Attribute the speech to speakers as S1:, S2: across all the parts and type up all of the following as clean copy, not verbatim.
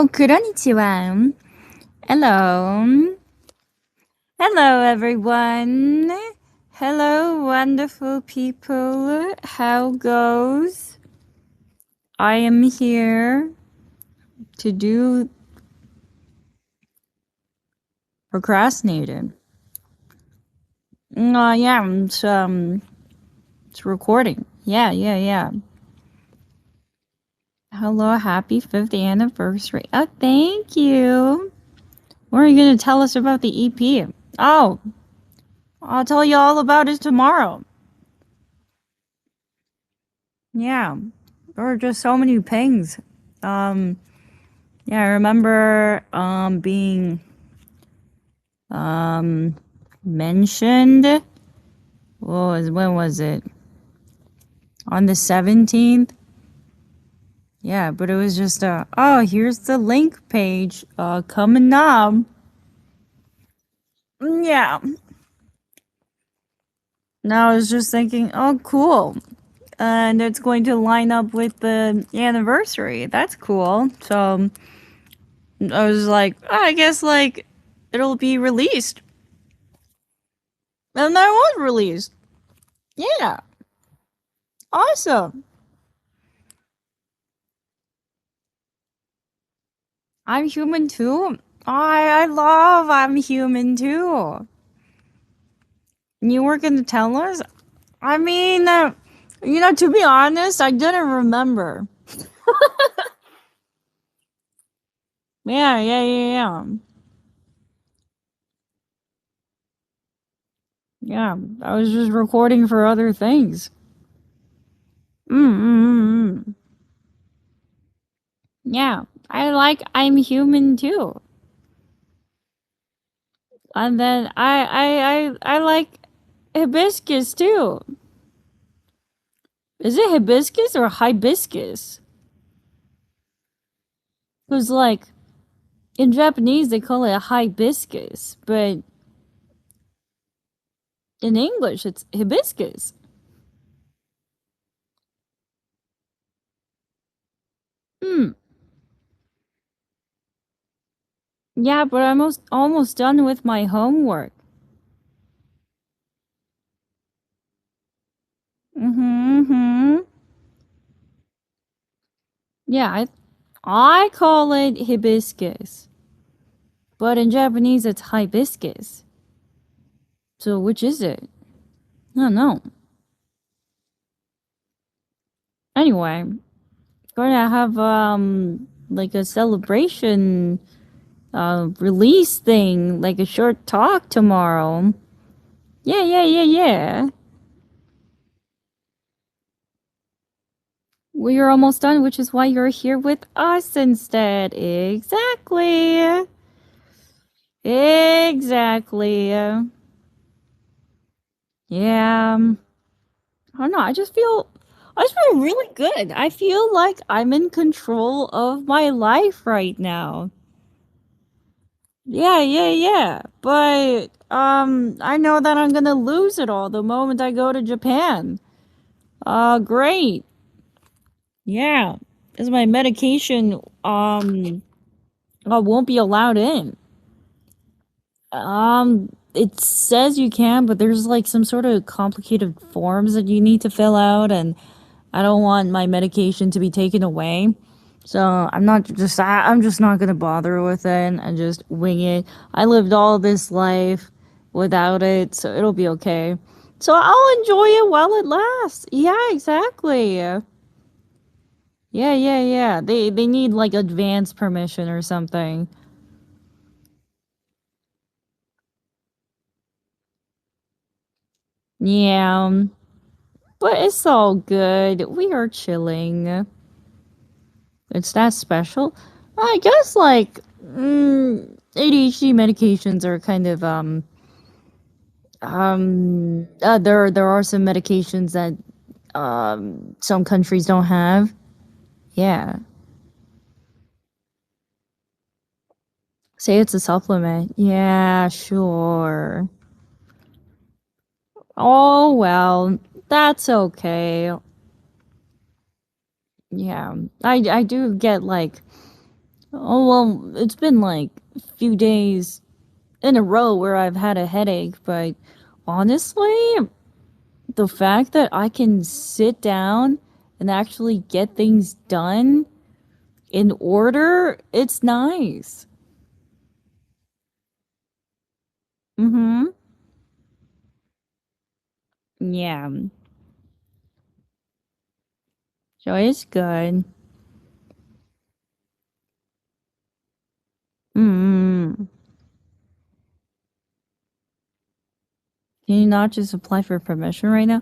S1: konnichiwa. Hello. Hello, everyone. Hello, wonderful people. How goes? I am here to do procrastinating. Yeah, it's recording. Yeah. Hello, happy 5th anniversary. Oh, thank you. What are you going to tell us about the EP? Oh, I'll tell you all about it tomorrow. Yeah, there were just so many pings. Um, yeah, I remember being um mentioned. When was it? On the 17th? Yeah, but it was just oh, here's the link page coming up. Yeah. Now I was just thinking, oh cool. And it's going to line up with the anniversary. That's cool. So I was like, oh, I guess like it'll be released. And that was released. Yeah. Awesome. I'm human too. I love I'm human too. You were gonna tell us? I mean, to be honest, I didn't remember. Yeah. Yeah, I was just recording for other things. Mm. Yeah, I like I'm human too. And then I like hibiscus too. Is it hibiscus or hibiscus? Because like in Japanese they call it hibiscus, but in English it's hibiscus. Hmm. Yeah, but I'm almost done with my homework. Mm-hmm. Yeah, I call it hibiscus, but in Japanese it's hibiscus. So which is it? I don't know. Anyway, gonna have like a celebration release thing, like a short talk tomorrow. Yeah. We're almost done, which is why you're here with us instead. Exactly. Yeah. I don't know. I just feel really good. I feel like I'm in control of my life right now. Yeah. But I know that I'm gonna lose it all the moment I go to Japan. Great. Yeah. Is my medication won't be allowed in. It says you can, but there's like some sort of complicated forms that you need to fill out, and I don't want my medication to be taken away. So I'm just not gonna bother with it and just wing it. I lived all this life without it, so it'll be okay. So I'll enjoy it while it lasts. Yeah, exactly. Yeah. They need like advance permission or something. Yeah, but it's all good. We are chilling. It's that special. I guess like ADHD medications are kind of there are some medications that some countries don't have. Yeah. Say it's a supplement. Yeah, sure. Oh well, that's okay. Yeah. I do get like Oh, well, it's been like a few days in a row where I've had a headache, but honestly, the fact that I can sit down and actually get things done in order, it's nice. Mm-hmm. Yeah. So it's good. Mm. Can you not just apply for permission right now?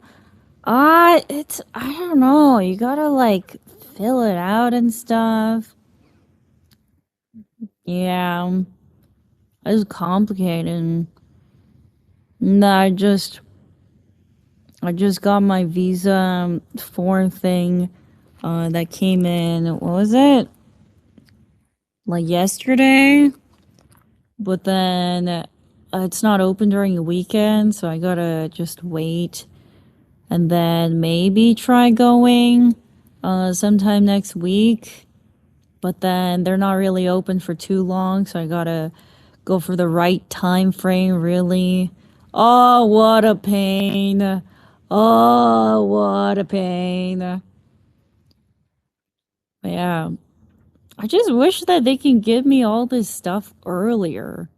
S1: I don't know. You gotta like fill it out and stuff. Yeah. It's complicated. No, I just got my visa foreign thing that came in. What was it? Like yesterday? But then it's not open during the weekend, so I gotta just wait and then maybe try going sometime next week. But then they're not really open for too long, so I gotta go for the right time frame, really. Oh, what a pain. Oh, what a pain. Yeah. I just wish that they can give me all this stuff earlier.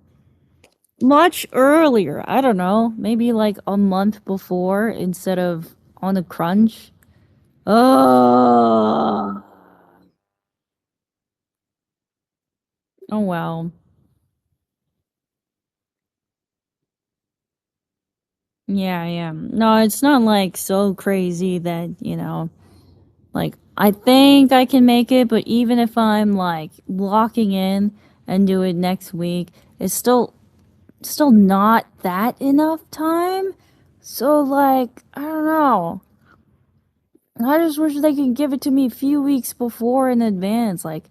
S1: Much earlier. I don't know. Maybe like a month before instead of on a crunch. Oh, oh well. Yeah, yeah. No, it's not like so crazy that, like I think I can make it, but even if I'm like locking in and do it next week, it's still not that enough time. So like, I don't know. I just wish they could give it to me a few weeks before in advance, like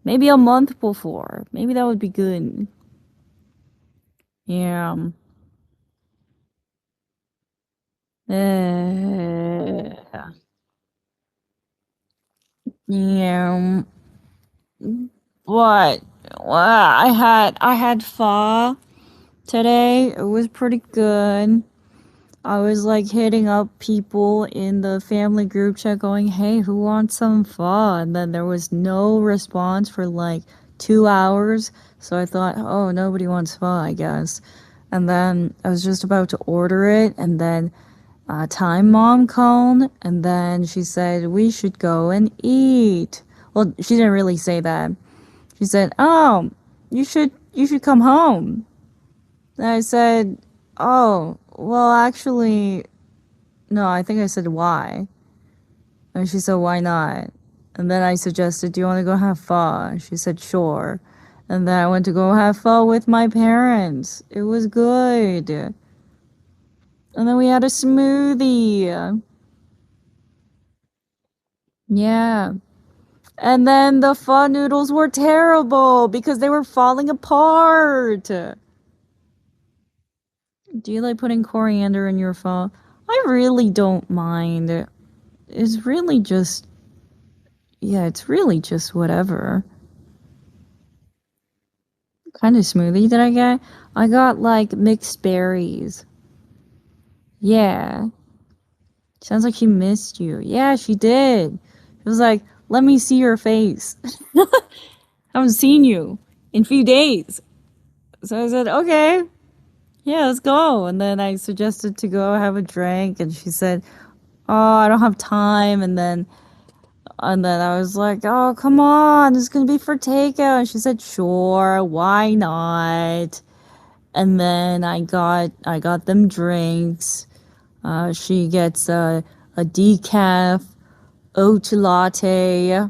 S1: maybe a month before. Maybe that would be good. Yeah. Uh, yeah. What? Well, I had pho today. It was pretty good. I was like hitting up people in the family group chat going, "Hey, who wants some pho?" And then there was no response for like 2 hours. So I thought, "Oh, nobody wants pho, I guess." And then I was just about to order it, and then time mom called, and then she said we should go and eat. Well, she didn't really say that. She said, "Oh, you should come home." And I said, "Oh, well, actually, no, I think I said why." And she said, "Why not?" And then I suggested, "Do you want to go have pho?" She said, "Sure." And then I went to go have pho with my parents. It was good. And then we had a smoothie. Yeah. And then the pho noodles were terrible because they were falling apart. Do you like putting coriander in your pho? I really don't mind. It's really just, yeah, it's really just whatever. What kind of smoothie did I get? I got like mixed berries. Yeah. Sounds like she missed you. Yeah, she did. It was like, let me see your face. I haven't seen you in a few days. So I said, okay, yeah, let's go. And then I suggested to go have a drink, and she said, oh, I don't have time. And then I was like, oh, come on, it's gonna be for takeout. And she said, sure, why not? And then I got them drinks. She gets a decaf oat latte,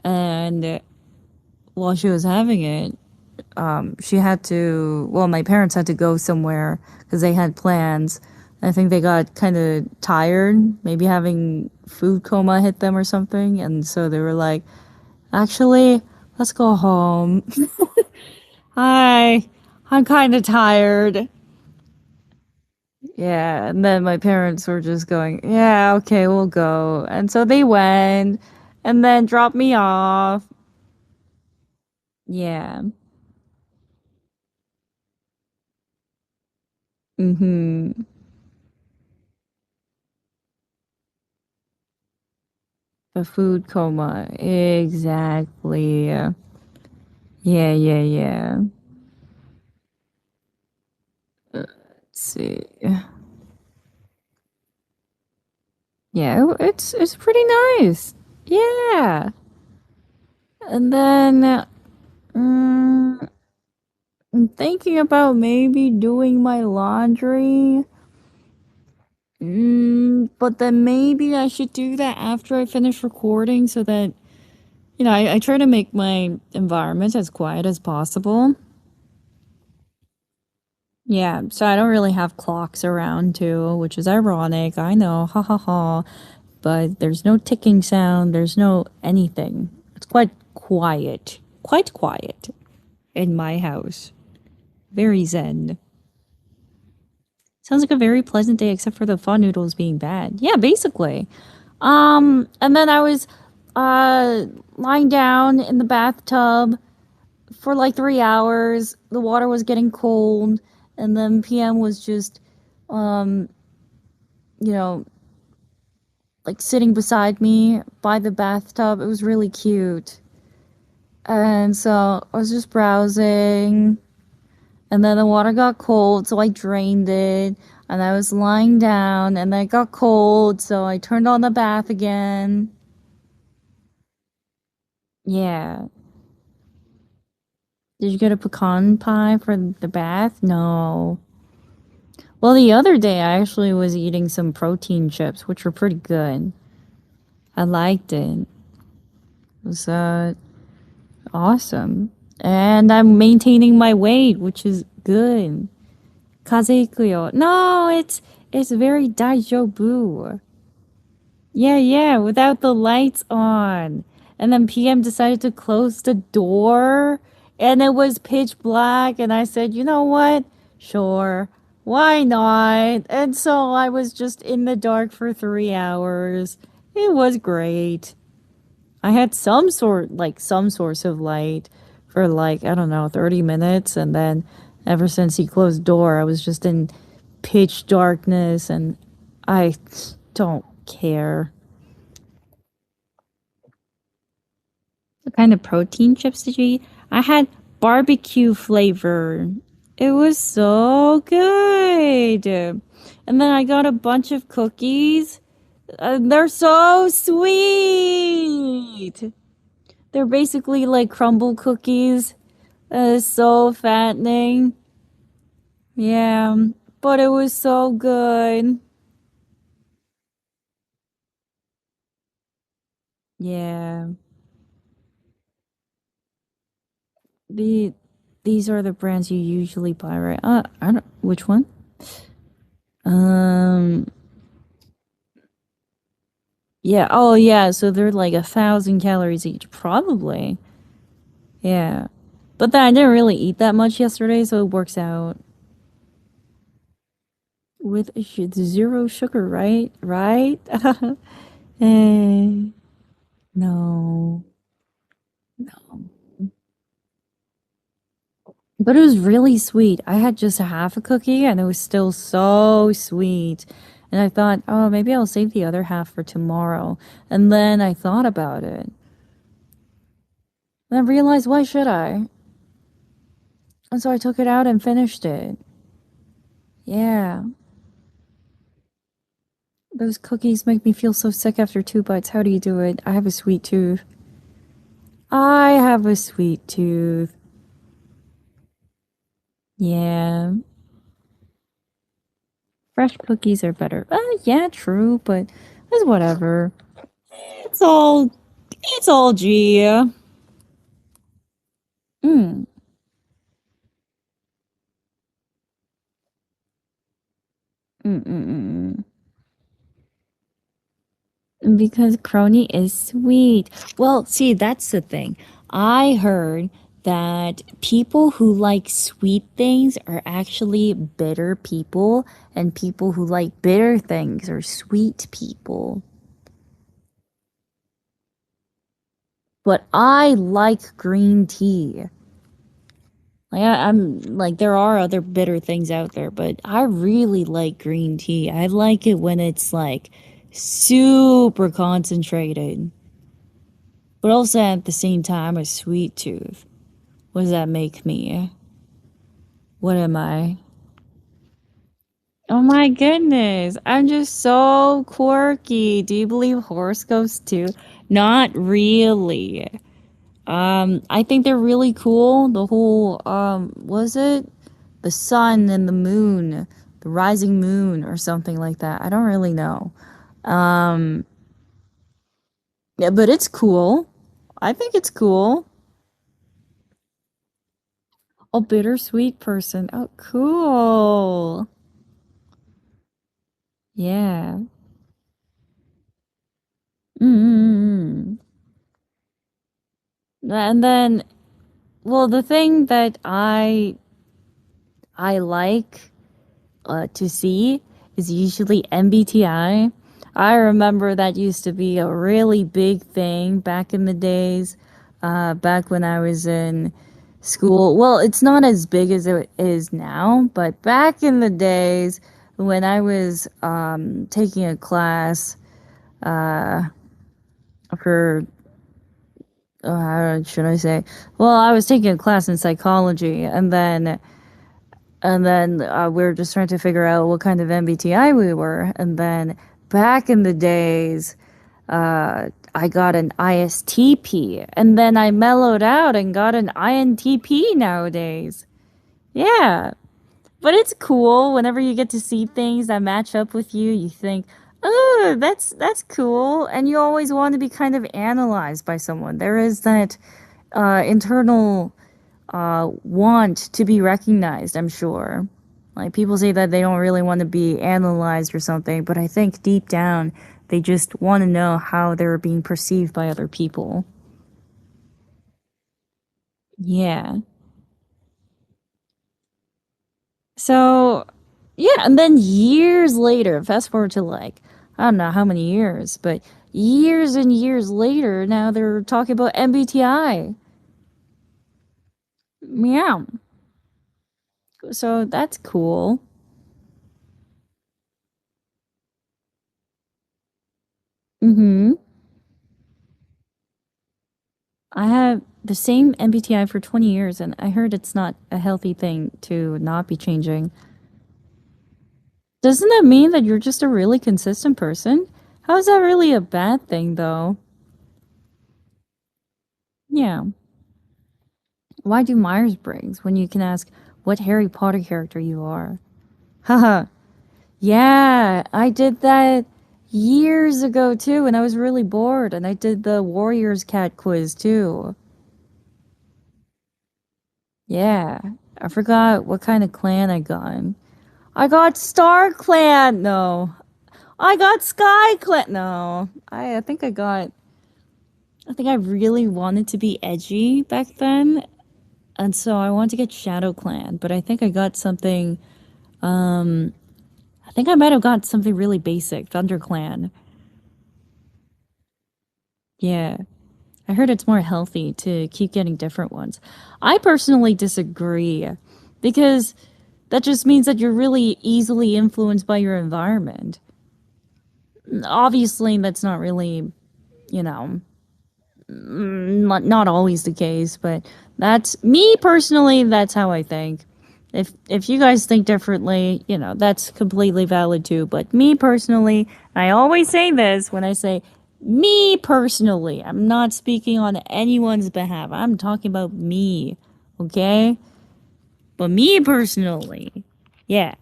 S1: and while she was having it, she had to. Well, my parents had to go somewhere because they had plans. I think they got kind of tired, maybe having food coma hit them or something, and so they were like, "Actually, let's go home." Hi, I'm kind of tired. Yeah, and then my parents were just going, "Yeah, okay, we'll go." And so they went and then dropped me off. Yeah. Mm-hmm. A food coma. Exactly. Yeah, yeah, yeah. Let's see. Yeah, it's pretty nice. Yeah. And then I'm thinking about maybe doing my laundry. But then maybe I should do that after I finish recording so that, I try to make my environment as quiet as possible. Yeah, so I don't really have clocks around too, which is ironic. I know, ha ha ha. But there's no ticking sound, there's no anything. It's quite quiet in my house. Very zen. Sounds like a very pleasant day, except for the pho noodles being bad. Yeah, basically. And then I was uh lying down in the bathtub for like 3 hours. The water was getting cold, and then PM was just um, you know, like sitting beside me by the bathtub. It was really cute. And so I was just browsing, and then the water got cold, so I drained it. And I was lying down, and then it got cold, so I turned on the bath again. Yeah. Did you get a pecan pie for the bath? No. Well, the other day I actually was eating some protein chips, which were pretty good. I liked it. It was awesome. And I'm maintaining my weight, which is good. Kazeikuyo. No, it's very daijoubu. Yeah, yeah, without the lights on. And then PM decided to close the door and it was pitch black and I said, "You know what? Sure. Why not?" And so I was just in the dark for 3 hours. It was great. I had some source of light for like, I don't know, 30 minutes and then ever since he closed the door, I was just in pitch darkness and I don't care. What kind of protein chips did you eat? I had barbecue flavor. It was so good. And then I got a bunch of cookies. They're so sweet. They're basically like crumble cookies. So fattening. Yeah, but it was so good. Yeah. The these are the brands you usually buy, right? I don't which one? Um Yeah. Oh, yeah. So they're like 1,000 calories each, probably. Yeah. But then I didn't really eat that much yesterday, so it works out with zero sugar, right? Right? Eh, no. But it was really sweet. I had just a half a cookie and it was still so sweet. And I thought, oh, maybe I'll save the other half for tomorrow. And then I thought about it. And I realized, why should I? And so I took it out and finished it. Yeah. Those cookies make me feel so sick after 2 bites. How do you do it? I have a sweet tooth. I have a sweet tooth. Yeah. Fresh cookies are better. Yeah, true, but it's whatever. It's all it's all G. Mm. Mm, mm. Because Kronii is sweet. Well, see, that's the thing. I heard that people who like sweet things are actually bitter people, and people who like bitter things are sweet people. But I like green tea. Like I'm like there are other bitter things out there, but I really like green tea. I like it when it's like super concentrated, but also at the same time a sweet tooth. What does that make me? What am I? Oh my goodness. I'm just so quirky. Do you believe horoscopes too? Not really. I think they're really cool. The whole was it the sun and the moon, the rising moon or something like that. I don't really know. Um yeah, but it's cool. I think it's cool. A bittersweet person. Oh, cool. Yeah. Mm-hmm. And then, well, the thing that I like to see is usually MBTI. I remember that used to be a really big thing back in the days, back when I was in school. Well, it's not as big as it is now, but back in the days when I was taking a class uh, for, how should I say? Well, I was taking a class in psychology, and then we were just trying to figure out what kind of MBTI we were. And then back in the days, I got an ISTP, and then I mellowed out and got an INTP nowadays. Yeah, but it's cool whenever you get to see things that match up with you. You think, oh, that's cool, and you always want to be kind of analyzed by someone. There is that internal want to be recognized, I'm sure. Like people say that they don't really want to be analyzed or something, but I think deep down they just want to know how they're being perceived by other people. Yeah. So, yeah, and then years later, fast forward to like, I don't know how many years, but years and years later, now they're talking about MBTI. Yeah. So that's cool. Mm-hmm. I have the same MBTI for 20 years, and I heard it's not a healthy thing to not be changing. Doesn't that mean that you're just a really consistent person? How is that really a bad thing, though? Yeah. Why do Myers-Briggs when you can ask what Harry Potter character you are? Haha. Yeah, I did that years ago too, and I was really bored, and I did the Warriors Cat quiz too. Yeah. I forgot what kind of clan I got. I got Star Clan. No. I got Sky Clan. No. I think I got. I think I really wanted to be edgy back then. And so I wanted to get Shadow Clan. But I think I got something. Um. I think I might have got something really basic. Thunder Clan. Yeah. I heard it's more healthy to keep getting different ones. I personally disagree. Because that just means that you're really easily influenced by your environment. Obviously, that's not really, you know, not always the case, but that's me personally. That's how I think. If you guys think differently, you know, that's completely valid too. But me personally, I always say this when I say me personally, I'm not speaking on anyone's behalf. I'm talking about me, okay? But me personally, yeah,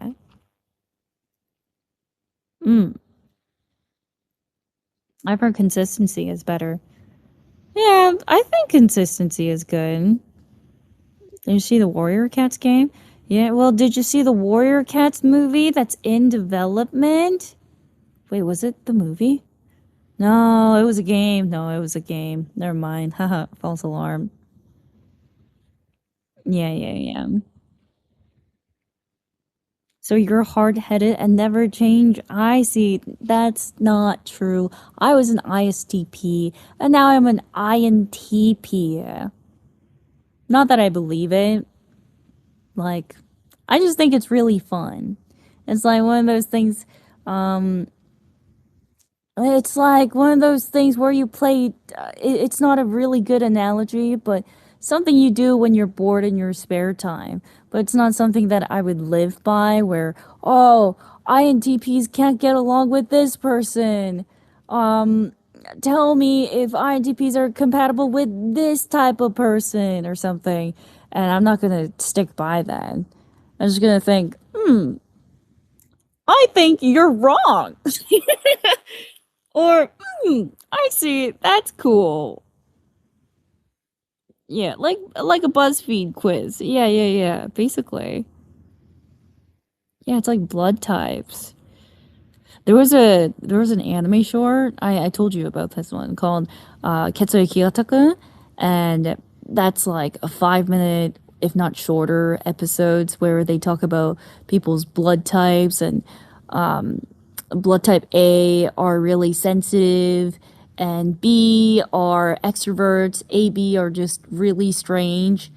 S1: mm, I've heard consistency is better. Yeah, I think consistency is good. Did you see the Warrior Cats game? Yeah, well, did you see the Warrior Cats movie that's in development? Wait, was it the movie? No, it was a game. No, it was a game. Never mind. Haha, false alarm. Yeah, yeah, yeah. So you're hard headed and never change? I see. That's not true. I was an ISTP and now I'm an INTP. Not that I believe it. Like, I just think it's really fun. It's like one of those things. Um, it's like one of those things where you play. It's not a really good analogy, but something you do when you're bored in your spare time. But it's not something that I would live by. Where oh, INTPs can't get along with this person. Um, Tell me if INTPs are compatible with this type of person or something, and I'm not gonna stick by that. I'm just gonna think, I think you're wrong. Or, I see, that's cool. Yeah, like a BuzzFeed quiz. Yeah, yeah, yeah. Basically. Yeah, it's like blood types. There was an anime short. I told you about this one called Ketsuya Kiyotaka, and that's like a 5 minute, if not shorter, episodes where they talk about people's blood types and blood type A are really sensitive and B are extroverts, AB are just really strange,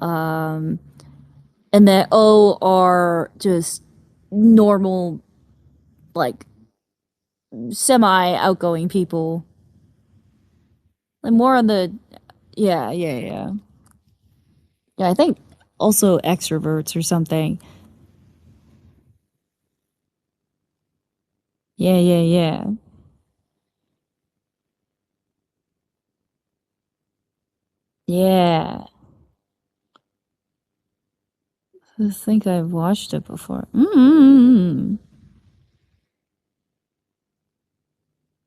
S1: and then O are just normal, like semi outgoing people. Like more on the yeah, yeah, yeah. Yeah, I think also extroverts or something. Yeah, yeah, yeah. Yeah. I think I've watched it before.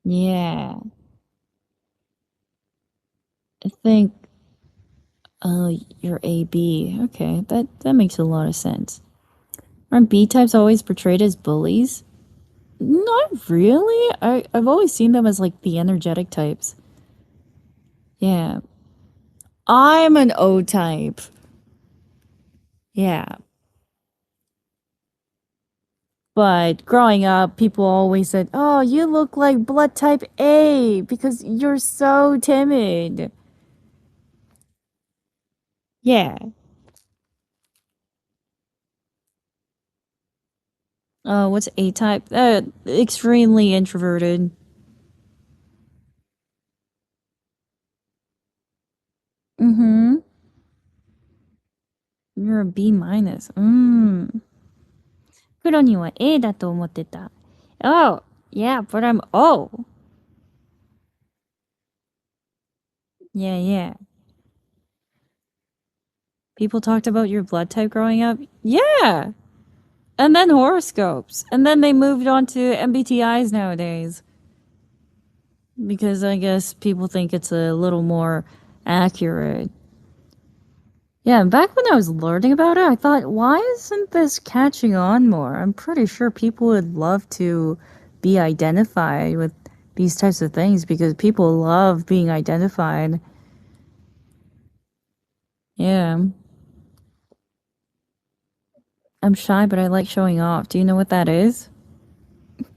S1: Yeah. I think you're AB. Okay, that makes a lot of sense. Aren't B types always portrayed as bullies? Not really. I've always seen them as like the energetic types. Yeah. I'm an O type. Yeah. But growing up, people always said, "Oh, you look like blood type A because you're so timid." Yeah. What's A type? Extremely introverted. Mm-hmm. You're a B minus. 黒には A だと思ってた。Oh, yeah, but I'm O. Yeah, yeah. People talked about your blood type growing up. Yeah. And then horoscopes. And then they moved on to MBTIs nowadays. Because I guess people think it's a little more accurate. Yeah, and back when I was learning about it, I thought, why isn't this catching on more? I'm pretty sure people would love to be identified with these types of things because people love being identified. Yeah. I'm shy, but I like showing off. Do you know what that is?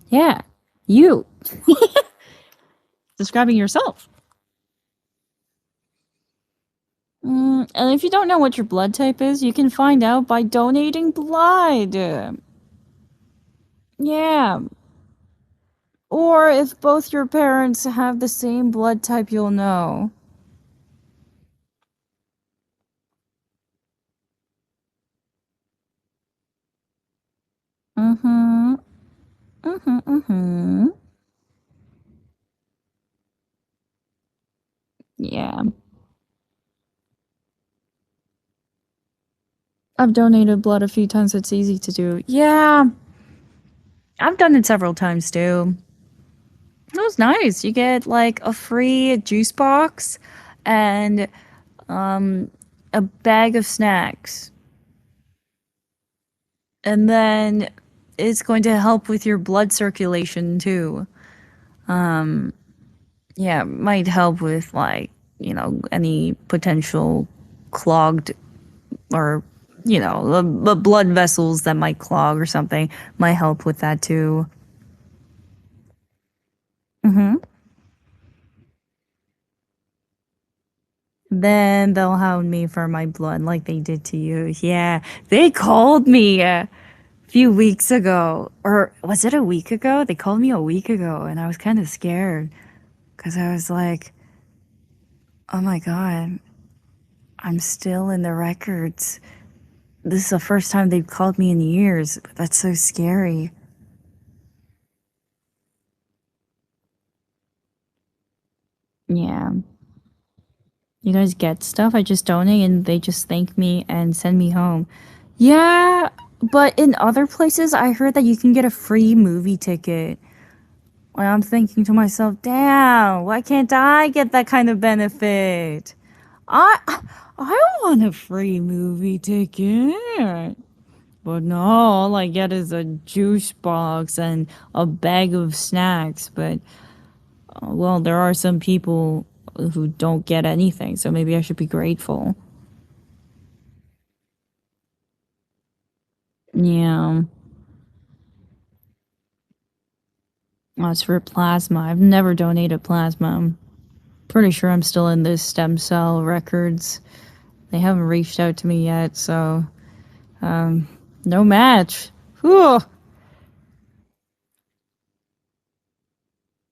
S1: Yeah. You. Describing yourself. And if you don't know what your blood type is, you can find out by donating blood. Yeah. Or if both your parents have the same blood type, you'll know. Mm-hmm. Mm-hmm. Mm-hmm. Yeah. I've donated blood a few times. It's easy to do. Yeah. I've done it several times too. It was nice. You get like a free juice box and a bag of snacks. And then it's going to help with your blood circulation too. Yeah, it might help with like, any potential clogged or, the blood vessels that might clog or something might help with that too. Then they'll hound me for my blood like they did to you. Yeah, they called me a few weeks ago. Or was it a week ago? They called me a week ago, and I was kind of scared because I was like, oh my God, I'm still in the records. This is the first time they've called me in years. That's so scary. Yeah. You guys get stuff? I just donate and they just thank me and send me home. Yeah, but in other places, I heard that you can get a free movie ticket. And I'm thinking to myself, damn, why can't I get that kind of benefit? I I want a free movie ticket. But no, all I get is a juice box and a bag of snacks. But, well, there are some people who don't get anything, so maybe I should be grateful. Yeah. Oh, it's for plasma. I've never donated plasma. I'm pretty sure I'm still in this stem cell records. They haven't reached out to me yet, so no match. Whew.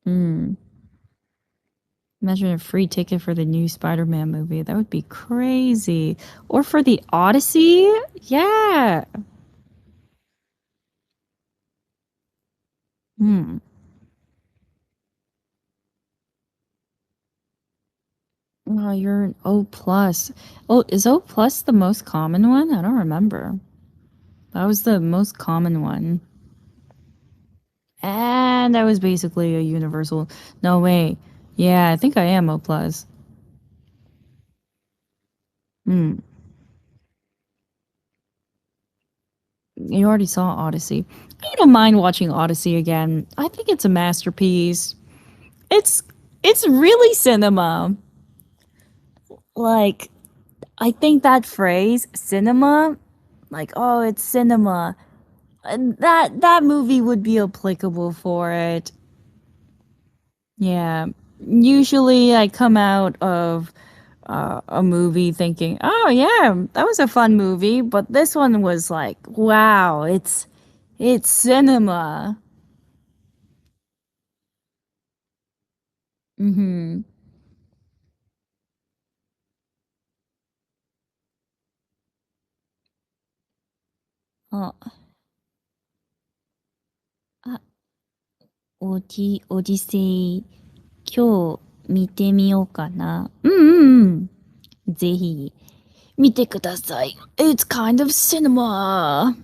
S1: Hmm. Imagine a free ticket for the new Spider-Man movie. That would be crazy. Or for the Odyssey? Yeah. Hmm. Oh, you're an O plus. Oh, is O plus the most common one? I don't remember. That was the most common one. And that was basically a universal. No way. Yeah, I think I am O plus. Hmm. You already saw Odyssey. I don't mind watching Odyssey again. I think it's a masterpiece. It's it's really cinema. Like, I think that phrase cinema, like, oh, it's cinema. And that movie would be applicable for it. Yeah. Usually I come out of a movie thinking, "Oh yeah, that was a fun movie," but this one was like, "Wow, it's cinema." Mhm. Oh, あ、オディセイ、今日見てみようかな。うんうんうん。ぜひ見てください。It's kind of cinema.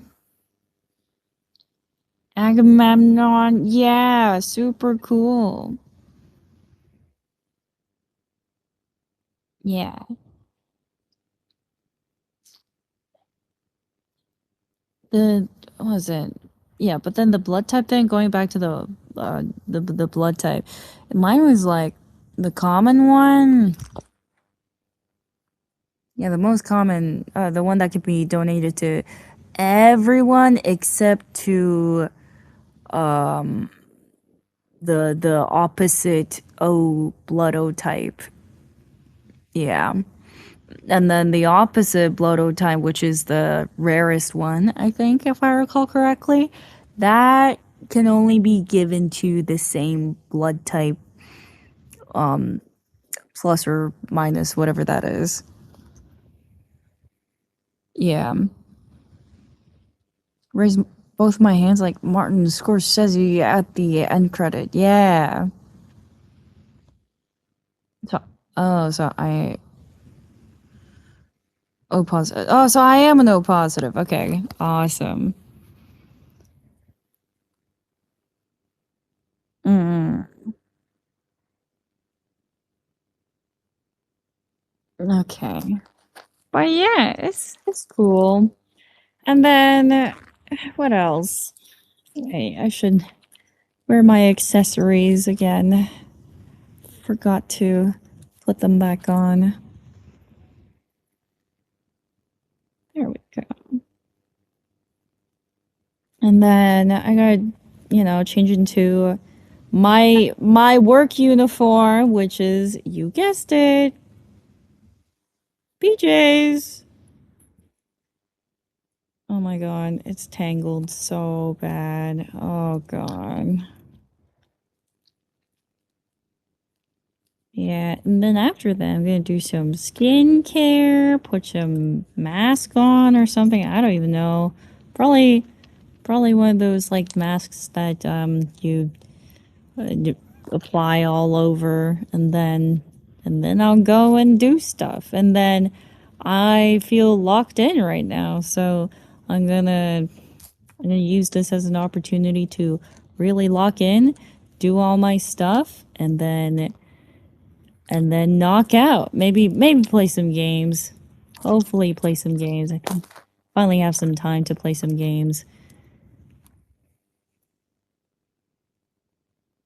S1: Agamemnon, yeah, super cool. Yeah. The what was it? Yeah, but then the blood type thing, going back to the blood type, mine was like the common one. Yeah, the most common, the one that could be donated to everyone except to the opposite O blood O type. Yeah. And then the opposite blood O type, which is the rarest one, I think, if I recall correctly, that can only be given to the same blood type, plus or minus whatever that is. Yeah. Raise both my hands like Martin Scorsese at the end credit. Yeah. So, oh, so I O positive. Oh, so I am an O positive. Okay. Awesome. Mm. Okay. But yeah, it's cool. And then what else? Hey, I should wear my accessories again. Forgot to put them back on. There we go. And then I gotta, change into my work uniform, which is, you guessed it, BJ's. Oh my god, it's tangled so bad. Oh god. Yeah, and then after that, I'm gonna do some skincare, put some mask on or something. I don't even know. Probably, probably one of those like masks that you apply all over, and then I'll go and do stuff. And then I feel locked in right now, so I'm gonna I'm gonna use this as an opportunity to really lock in, do all my stuff, and then knock out. Maybe play some games. Hopefully play some games. I can finally have some time to play some games.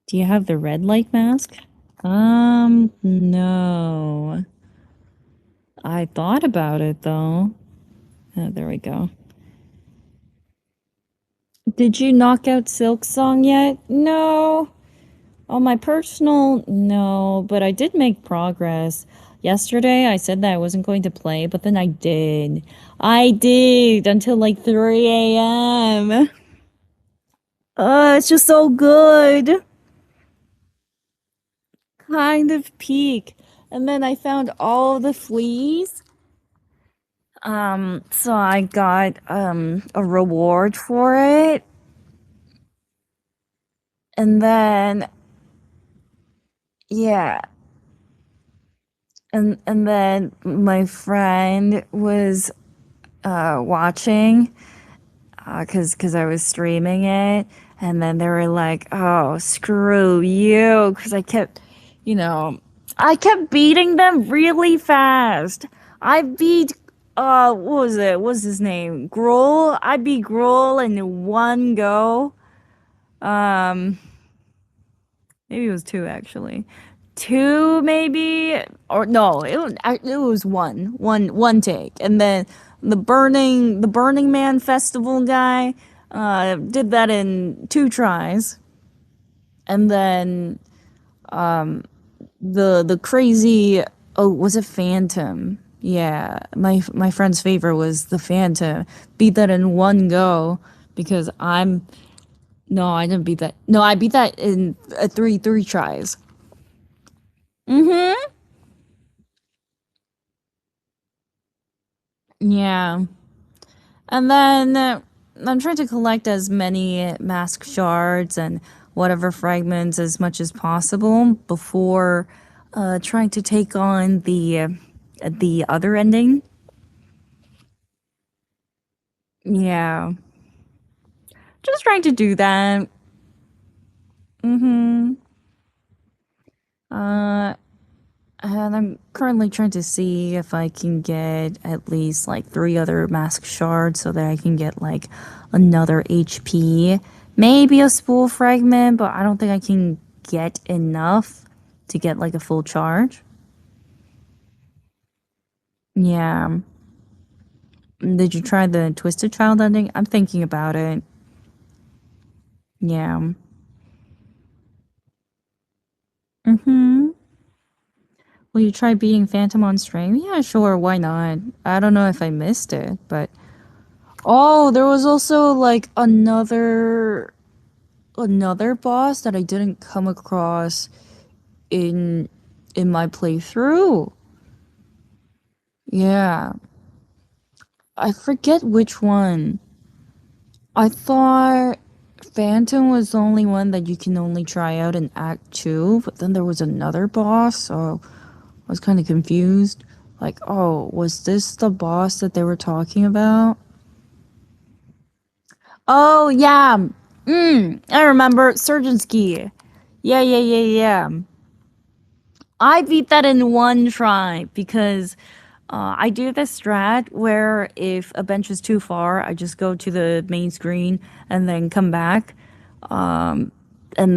S1: Do you have the red light mask? No. I thought about it though. Oh, there we go. Did you knock out Silk Song yet? No. On my personal, no, but I did make progress. Yesterday, I said that I wasn't going to play, but then I did. I did until like 3 a.m. It's just so good. Kind of peak. And then I found all the fleas. So I got a reward for it. And then yeah, and then my friend was watching cuz I was streaming it, and then they were like, "Oh, screw you," cuz you know, I kept beating them really fast. I beat what was it? What's his name? Grohl. I beat Grohl in one go. Um Maybe it was two actually. Two maybe or no, it was one take. And then the Burning Man festival guy did that in two tries. And then the crazy was it Phantom? Yeah, my friend's favorite was the Phantom. Beat that in one go because I'm no, I didn't beat that. No, I beat that in three tries. Mm-hmm. Yeah. And then I'm trying to collect as many mask shards and whatever fragments as much as possible before trying to take on the other ending. Yeah. Just trying to do that. Mm-hmm. Uh And I'm currently trying to see if I can get at least like three other mask shards so that I can get like another HP. Maybe a spool fragment, but I don't think I can get enough to get like a full charge. Yeah. Did you try the Twisted Child ending? I'm thinking about it. Yeah. Mm-hmm. Will you try beating Phantom on stream? Yeah, sure, why not? I don't know if I missed it, but oh, there was also like another boss that I didn't come across in in my playthrough. Yeah. I forget which one. I thought Phantom was the only one that you can only try out in Act 2, but then there was another boss, so I was kind of confused. Like, oh, was this the boss that they were talking about? Oh, yeah. I remember. Surgeon's Key. Yeah. I beat that in one try because I do this strat where if a bench is too far, I just go to the main screen and then come back. And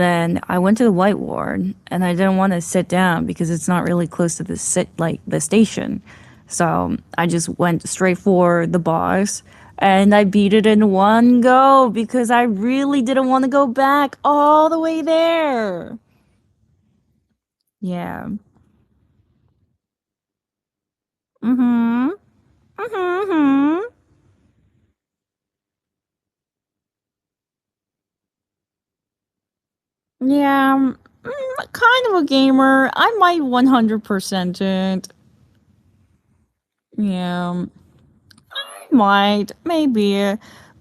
S1: then I went to the White Ward and I didn't want to sit down because it's not really close to the station. So I just went straight for the boss and I beat it in one go because I really didn't want to go back all the way there. Yeah. Mm-hmm. Mm-hmm. Yeah, kind of a gamer. I might 100% it. Yeah, might, maybe.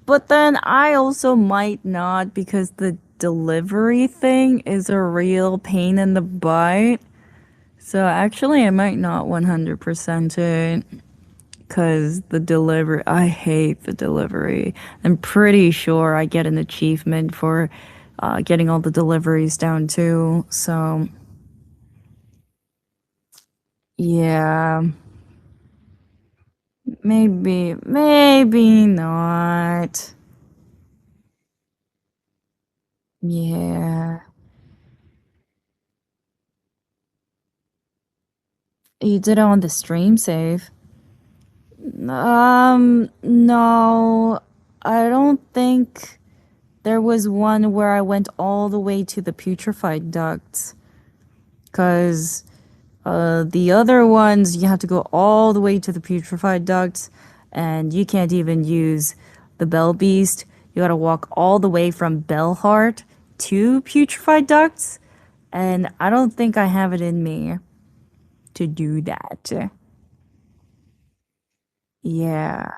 S1: But then I also might not because the delivery thing is a real pain in the butt. So actually, I might not 100% it because the delivery, I hate the delivery. I'm pretty sure I get an achievement for getting all the deliveries down too. So yeah, maybe not. Yeah. You did it on the stream save. No, I don't think there was one where I went all the way to the putrefied ducts. Cause the other ones you have to go all the way to the putrefied ducts, and you can't even use the Bell Beast. You gotta walk all the way from Bellheart to putrefied ducts, and I don't think I have it in me to do that. Yeah.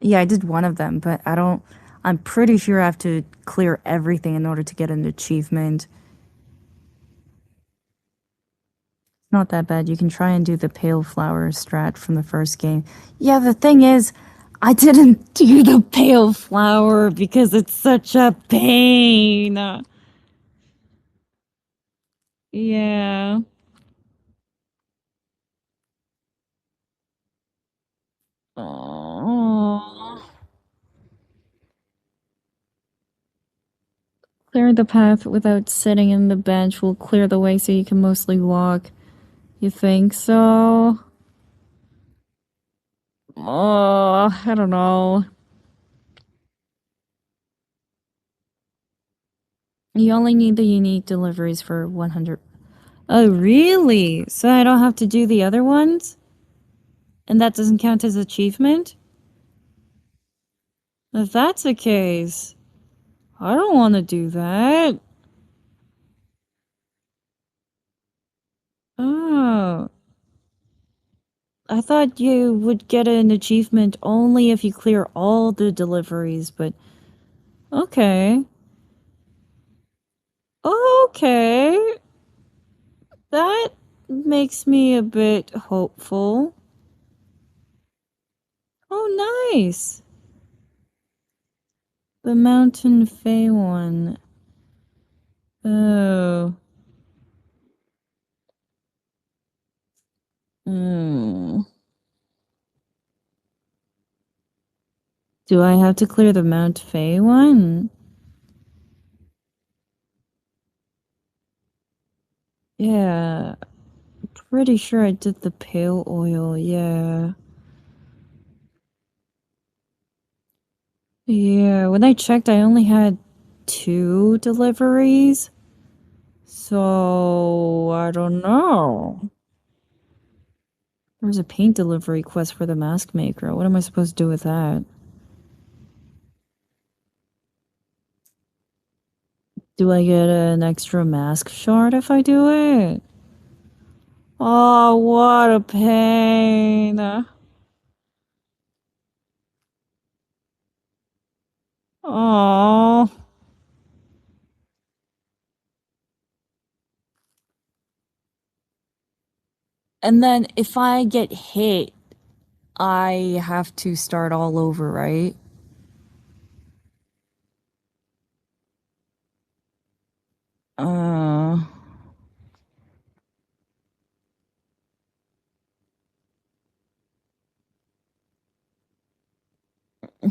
S1: Yeah, I did one of them, but I don't. I'm pretty sure I have to clear everything in order to get an achievement. Not that bad. You can try and do the pale flower strat from the first game. Yeah, the thing is, I didn't do the pale flower because it's such a pain. Yeah. Oh. Clearing the path without sitting in the bench will clear the way so you can mostly walk. You think so? Oh, I don't know. You only need the unique deliveries for 100. Oh, really? So I don't have to do the other ones? And that doesn't count as achievement? If that's the case, I don't want to do that. Oh, I thought you would get an achievement only if you clear all the deliveries, but okay. Okay. That makes me a bit hopeful. Oh, nice. The Mountain Fae one. Oh. Hmm. Do I have to clear the Mount Fae one? Yeah, pretty sure I did the pale oil, yeah. Yeah, when I checked, I only had two deliveries. So, I don't know. There's a paint delivery quest for the mask maker. What am I supposed to do with that? Do I get an extra mask shard if I do it? Oh, what a pain. Oh. And then if I get hit, I have to start all over, right? Uh,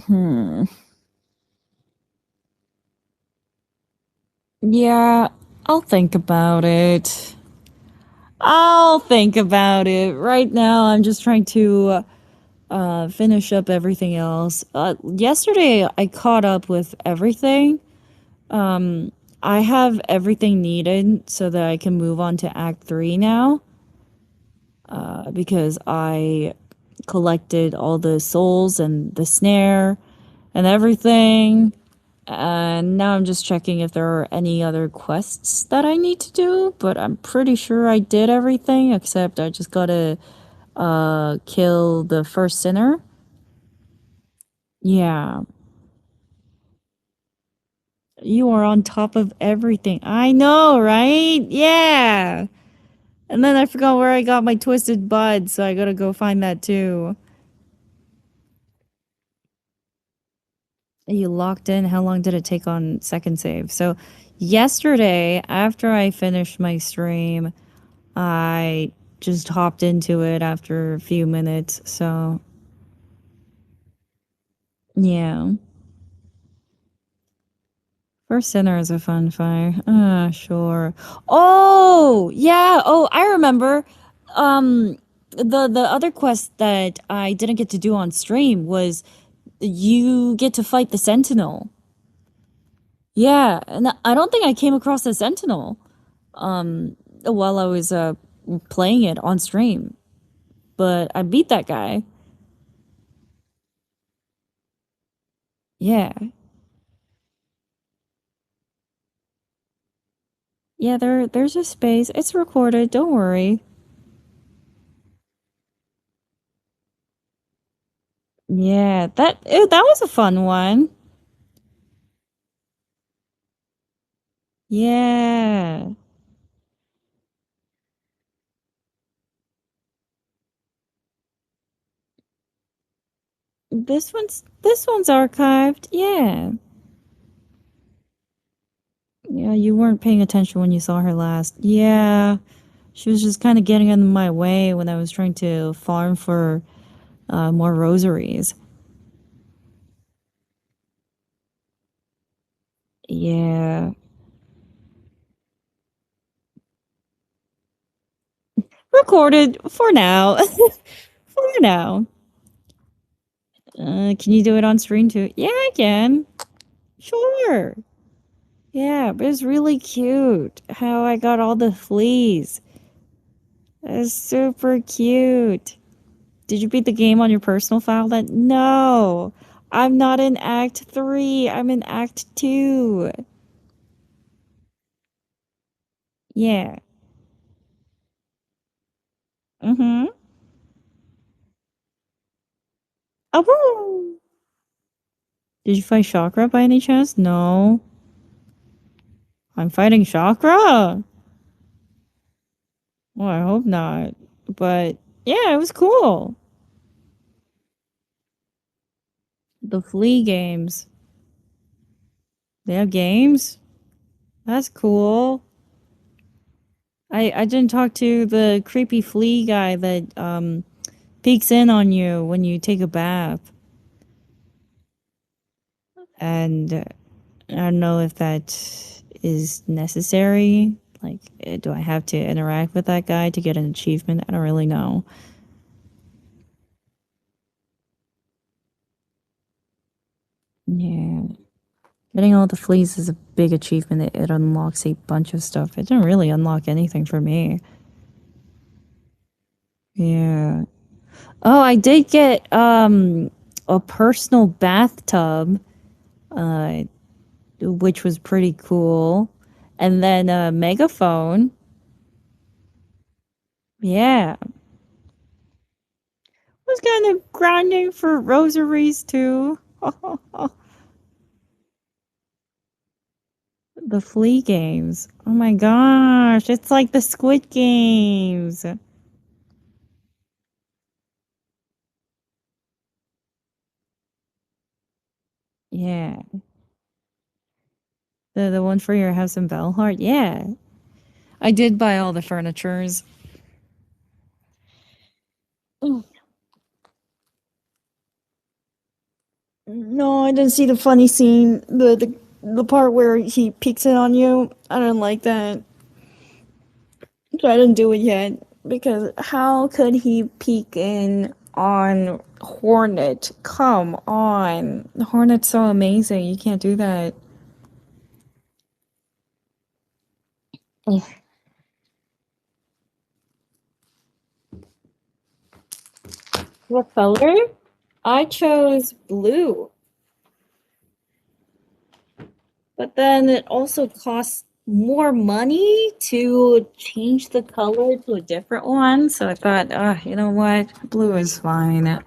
S1: hmm. Yeah, I'll think about it. I'll think about it. Right now, I'm just trying to finish up everything else. Yesterday, I caught up with everything. I have everything needed so that I can move on to Act 3 now. Because I collected all the souls and the snare and everything. And now I'm just checking if there are any other quests that I need to do, but I'm pretty sure I did everything except I just gotta kill the first sinner. Yeah. You are on top of everything. I know, right? Yeah. And then I forgot where I got my twisted bud, so I gotta go find that too. You locked in? How long did it take on second save? So, yesterday, after I finished my stream, I just hopped into it after a few minutes. So, yeah. First Sinner is a fun fight. Sure. Oh, yeah. Oh, I remember. The other quest that I didn't get to do on stream was you get to fight the Sentinel. Yeah, and I don't think I came across the Sentinel while I was playing it on stream, but I beat that guy. Yeah. Yeah, there's a space. It's recorded, don't worry. Yeah, that was a fun one. Yeah. This one's archived. Yeah. Yeah, you weren't paying attention when you saw her last. Yeah. She was just kind of getting in my way when I was trying to farm for more rosaries. Yeah. Recorded for now. For now. Can you do it on screen too? Yeah, I can. Sure. Yeah, but it's really cute how I got all the fleas. It's super cute. Did you beat the game on your personal file then? No. I'm not in Act 3. I'm in Act 2. Yeah. Mm-hmm. Oh. Did you fight Chakra by any chance? No. I'm fighting Chakra. Well, I hope not. But yeah, it was cool. The flea games. They have games? That's cool. I didn't talk to the creepy flea guy that peeks in on you when you take a bath. And I don't know if that is necessary. Like, do I have to interact with that guy to get an achievement? I don't really know. Yeah. Getting all the fleas is a big achievement. It unlocks a bunch of stuff. It didn't really unlock anything for me. Yeah. Oh, I did get a personal bathtub, uh, which was pretty cool. And then a megaphone. Yeah. Was kind of grinding for rosaries too. The flea games. Oh my gosh, it's like the Squid Games. Yeah. The one for your house in Bellheart? Yeah. I did buy all the furnitures. Mm. No, I didn't see the funny scene. The part where he peeks in on you. I don't like that. So I didn't do it yet. Because how could he peek in on Hornet? Come on. Hornet's so amazing. You can't do that. What color? I chose blue, but then it also costs more money to change the color to a different one. So I thought, you know what? Blue is fine.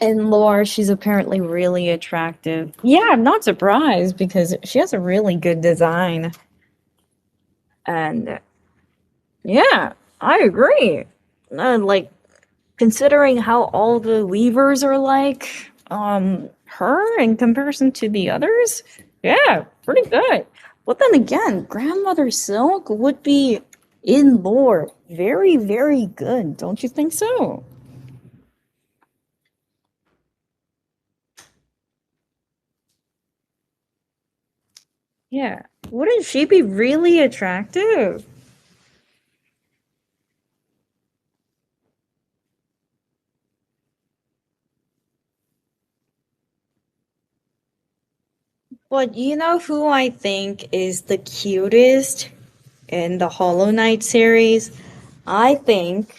S1: And Laura, she's apparently really attractive. Yeah, I'm not surprised because she has a really good design. And yeah, I agree. Like considering how all the weavers are like, her in comparison to the others, yeah, pretty good. But then again, Grandmother Silk would be in lore very, very good, don't you think so? Yeah. Wouldn't she be really attractive? But you know who I think is the cutest in the Hollow Knight series? I think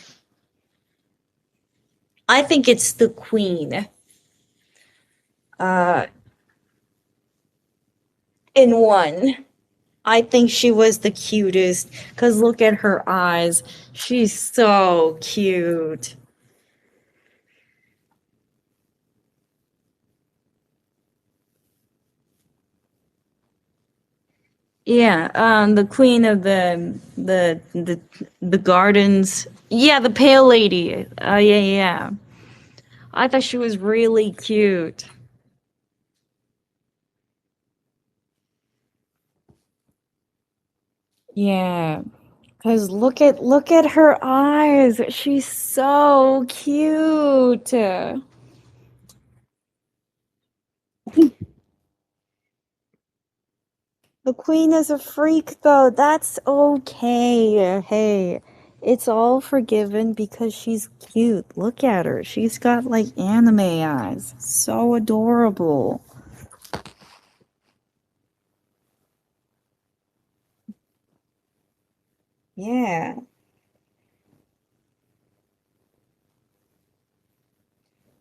S1: I think it's the Queen. Uh, in one. I think she was the cutest because look at her eyes. She's so cute. Yeah, the queen of the gardens. Yeah, the pale lady. Oh yeah, yeah. I thought she was really cute. Yeah, because look at her eyes. She's so cute. The queen is a freak, though. That's okay. Hey, it's all forgiven because she's cute. Look at her. She's got like anime eyes. So adorable. Yeah.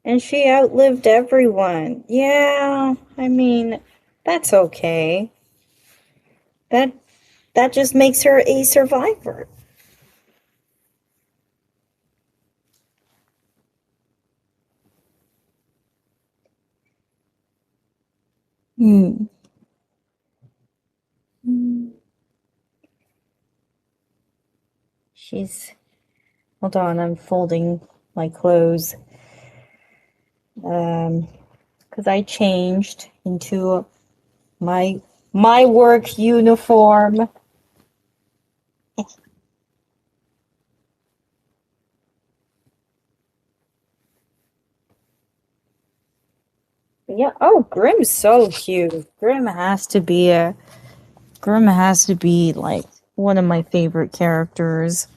S1: And she outlived everyone. Yeah. I mean, that's okay. That that just makes her a survivor. Hmm. She's hold on, I'm folding my clothes. Um, because I changed into my work uniform. Yeah. Oh, Grimm's so cute. Grimm has to be like one of my favorite characters.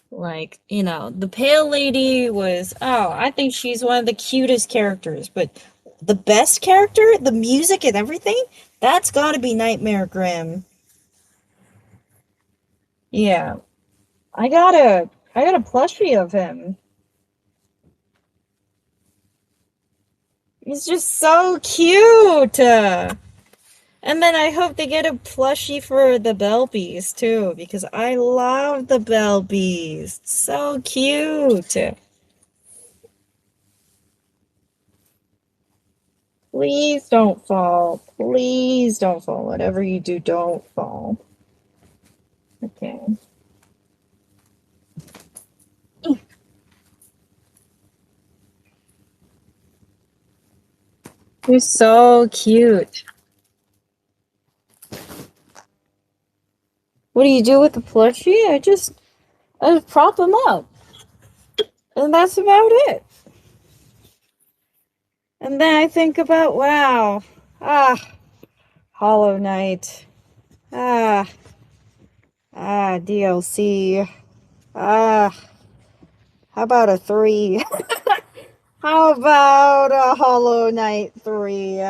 S1: Like, the Pale Lady was, I think she's one of the cutest characters, but the best character, the music and everything, that's gotta be Nightmare Grimm. Yeah. I got a plushie of him. He's just so cute. And then I hope they get a plushie for the Bell Beast too, because I love the Bell Beast. So cute. Please don't fall. Please don't fall. Whatever you do, don't fall. Okay. You're so cute. What do you do with the plushie? I just prop him up. And that's about it. And then I think about, wow. Ah, Hollow Knight. Ah, DLC. Ah, how about a 3? How about a Hollow Knight 3?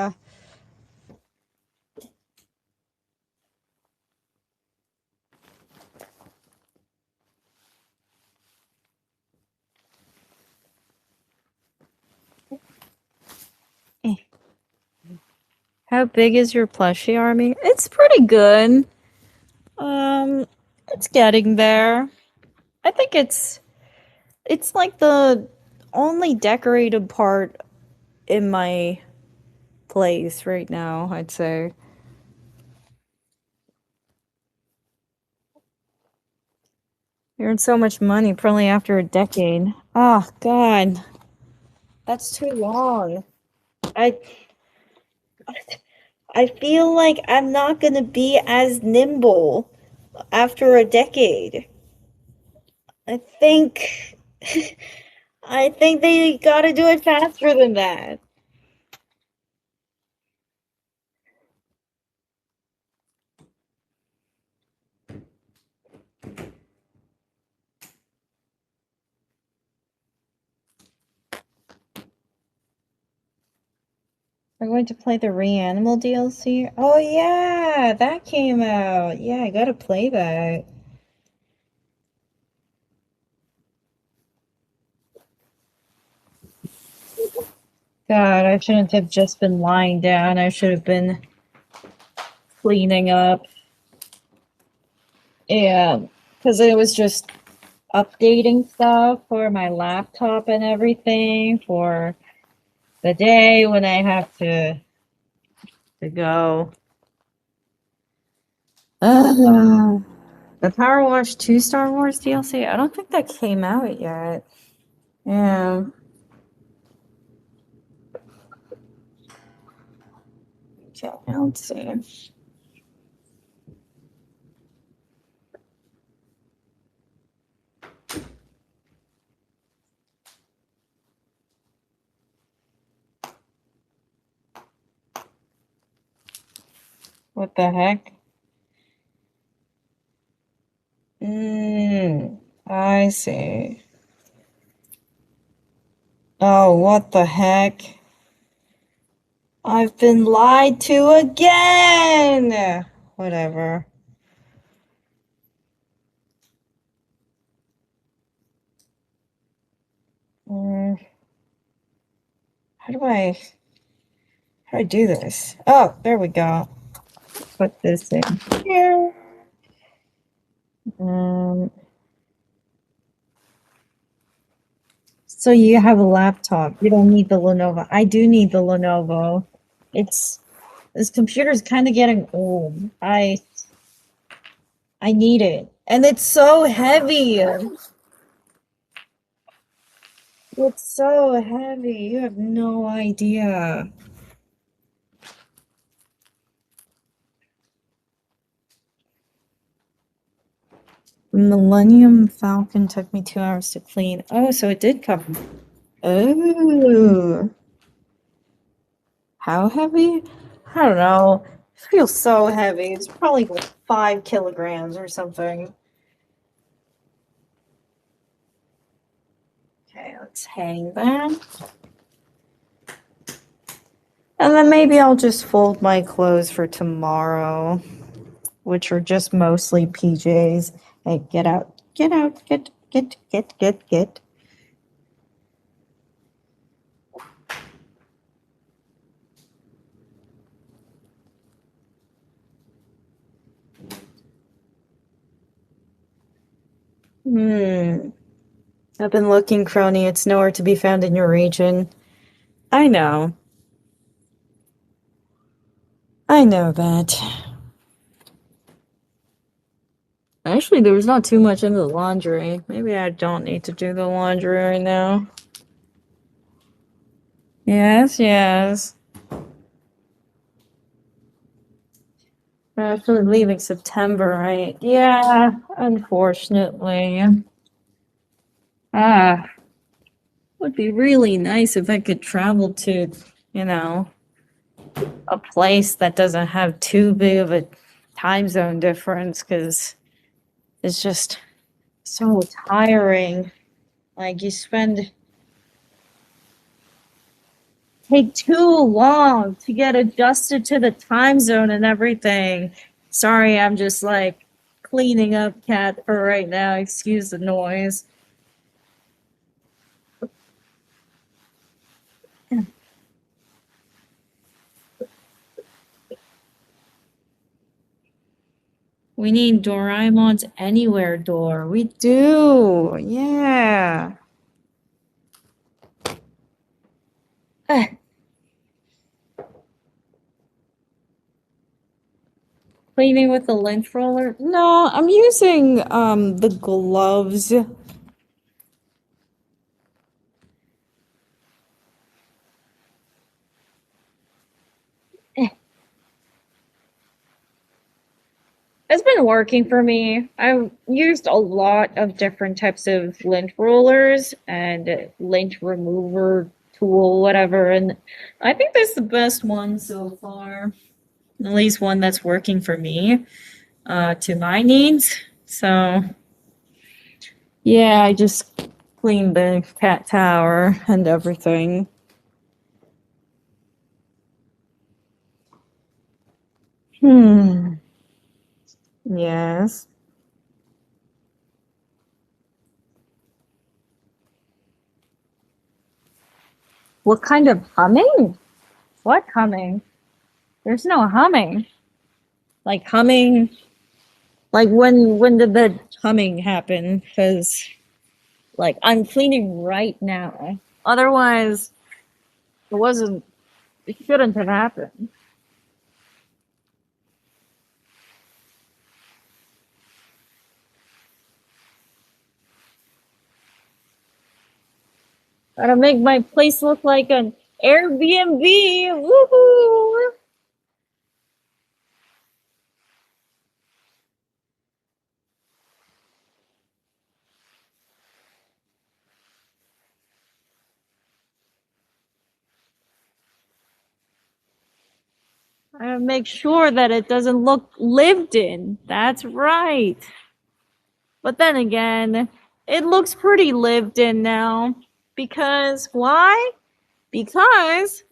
S1: How big is your plushie army? It's pretty good. Um, it's getting there. I think it's like the only decorated part in my place right now, I'd say. You earned so much money probably after a decade. Oh God, that's too long. I I feel like I'm not gonna be as nimble after a decade. I think I think they gotta do it faster than that. We're going to play the Reanimal DLC. Oh yeah, that came out. Yeah, I gotta play that. God, I shouldn't have just been lying down. I should have been cleaning up. Yeah, because it was just updating stuff for my laptop and everything for the day when I have to go. Ugh. The Power Wash 2 Star Wars DLC? I don't think that came out yet. Yeah. Okay, let's see. What the heck? I see. Oh, what the heck? I've been lied to again! Whatever. Mm, how do I do this? Oh, there we go. Put this in here. Um, so you have a laptop. You don't need the Lenovo. I do need the Lenovo. It's this computer's kind of getting old. I need it. And it's so heavy. It's so heavy. You have no idea. Millennium Falcon took me 2 hours to clean. Oh, so it did cover. Oh. How heavy? I don't know. It feels so heavy. It's probably like 5 kilograms or something. Okay, let's hang that. And then maybe I'll just fold my clothes for tomorrow, which are just mostly PJs. Hey, get out. Get out. Get. Hmm. I've been looking, Kronii. It's nowhere to be found in your region. I know. I know that. Actually, there was not too much in the laundry. Maybe I don't need to do the laundry right now. Yes. We're actually leaving September, right? Yeah, unfortunately. Ah, would be really nice if I could travel to, you know, a place that doesn't have too big of a time zone difference, because it's just so tiring. Like you take too long to get adjusted to the time zone and everything. Sorry, I'm just like cleaning up cat for right now. Excuse the noise. We need Doraemon's Anywhere door. We do. Yeah. Eh, cleaning with the lint roller? No, I'm using the gloves. Eh, it's been working for me. I've used a lot of different types of lint rollers and lint remover tool, whatever, and I think that's the best one so far. At least one that's working for me, to my needs. So yeah, I just cleaned the cat tower and everything. Hmm. Yes. What kind of humming? What humming? There's no humming. Like humming. Like when did the humming happen? Because like I'm cleaning right now. Otherwise, it wasn't. It shouldn't have happened. Gotta make my place look like an Airbnb. Woohoo! I gotta make sure that it doesn't look lived in. That's right. But then again, it looks pretty lived in now. Because why? Because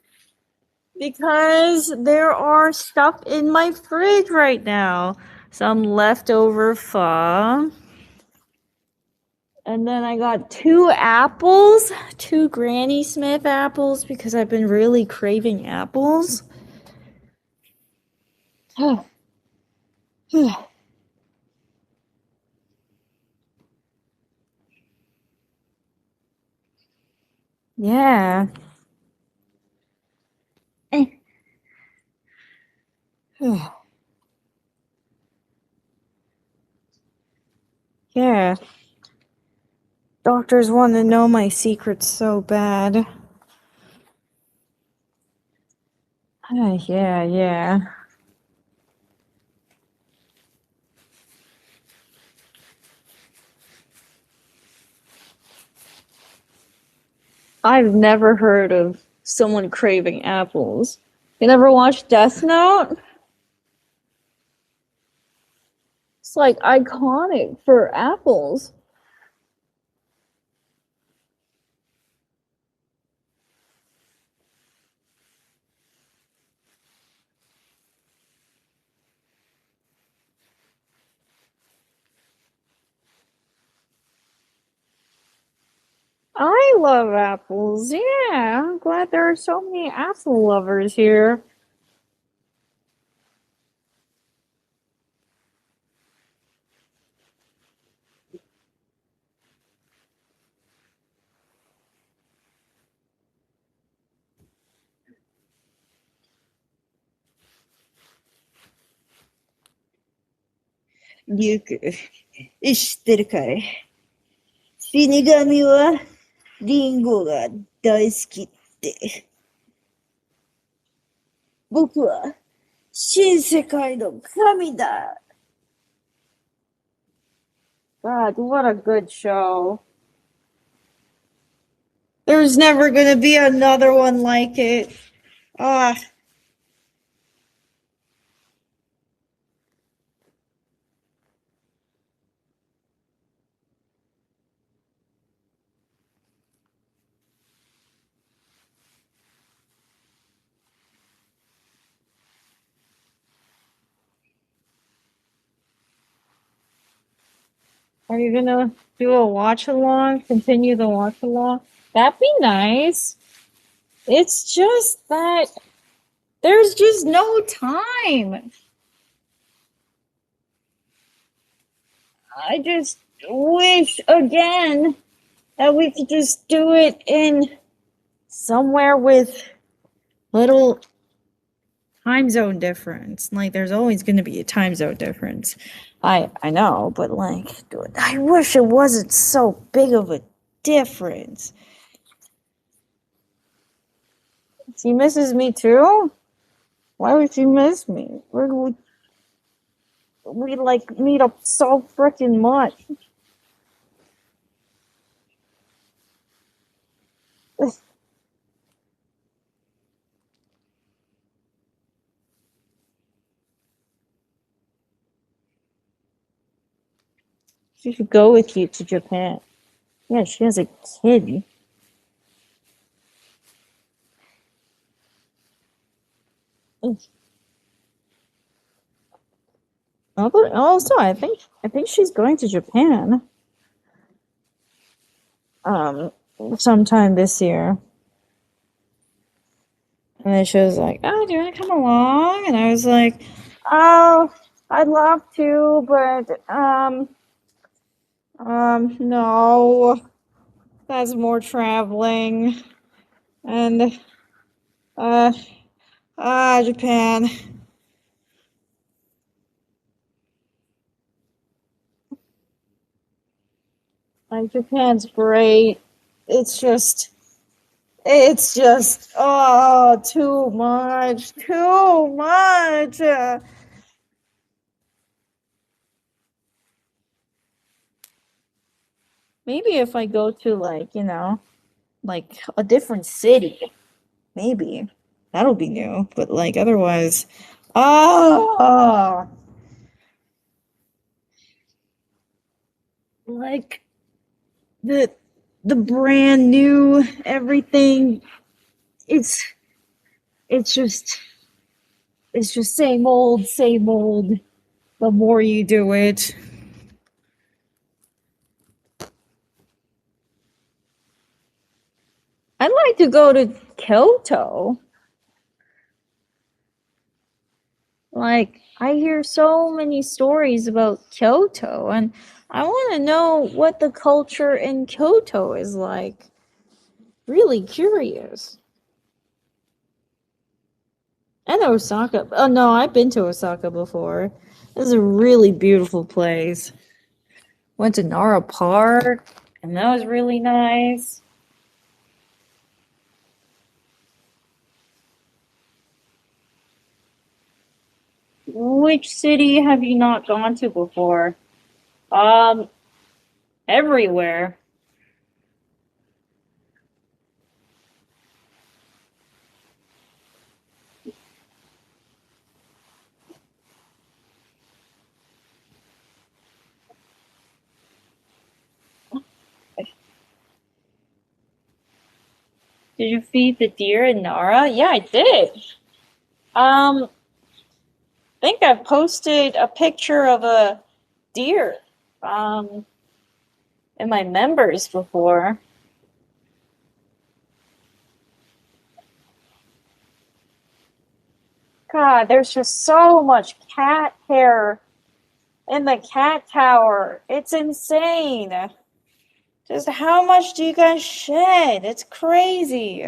S1: there are stuff in my fridge right now. Some leftover pho. And then I got two apples, two Granny Smith apples because I've been really craving apples. Yeah. Yeah. Doctors want to know my secrets so bad. Yeah, yeah. I've never heard of someone craving apples. You never watched Death Note? It's like iconic for apples. I love apples. Yeah, I'm glad there are so many apple lovers here.リュウク、知ってるかい？死神はリンゴが大好きって。僕は新世界の神だ。God, what a good show. There's never gonna be another one like it. Ah, are you gonna do a watch along? Continue the watch along? That'd be nice. It's just that there's just no time. I just wish again that we could just do it in somewhere with little time zone difference. Like, there's always going to be a time zone difference. I know, but like, I wish it wasn't so big of a difference. She misses me too? Why would she miss me? We like meet up so freaking much. She should go with you to Japan. Yeah, she has a kid. Also, I think she's going to Japan. Um, sometime this year. And then she was like, "Oh, do you want to come along?" And I was like, "Oh, I'd love to, but no, that's more traveling." And uh, Japan. Like, Japan's great. It's just, oh, too much, too much. Maybe if I go to, like, like a different city, maybe that'll be new. But like, otherwise, oh, like the the brand new everything. It's it's just it's just same old, same old. The more you do it, I'd like to go to Kyoto. Like, I hear so many stories about Kyoto, and I want to know what the culture in Kyoto is like. Really curious. And Osaka. Oh no, I've been to Osaka before. This is a really beautiful place. Went to Nara Park, and that was really nice. Which city have you not gone to before? Um, everywhere. Did you feed the deer in Nara? Yeah, I did. I think I posted a picture of a deer um in my members before. God, there's just so much cat hair in the cat tower. It's insane. Just how much do you guys shed? It's crazy.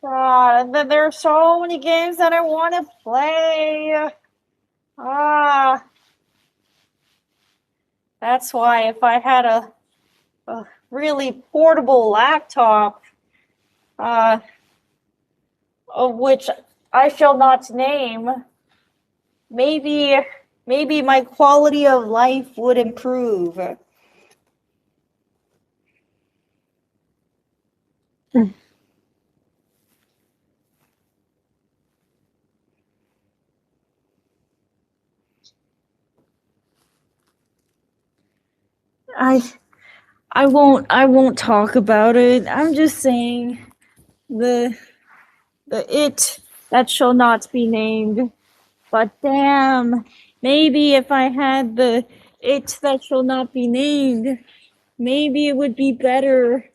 S1: God, and then there are so many games that I want to play. Ah, that's why if I had a really portable laptop, uh, of which I shall not name, maybe maybe my quality of life would improve. I won't talk about it. I'm just saying the it that shall not be named. But damn, maybe if I had the it that shall not be named, maybe it would be better.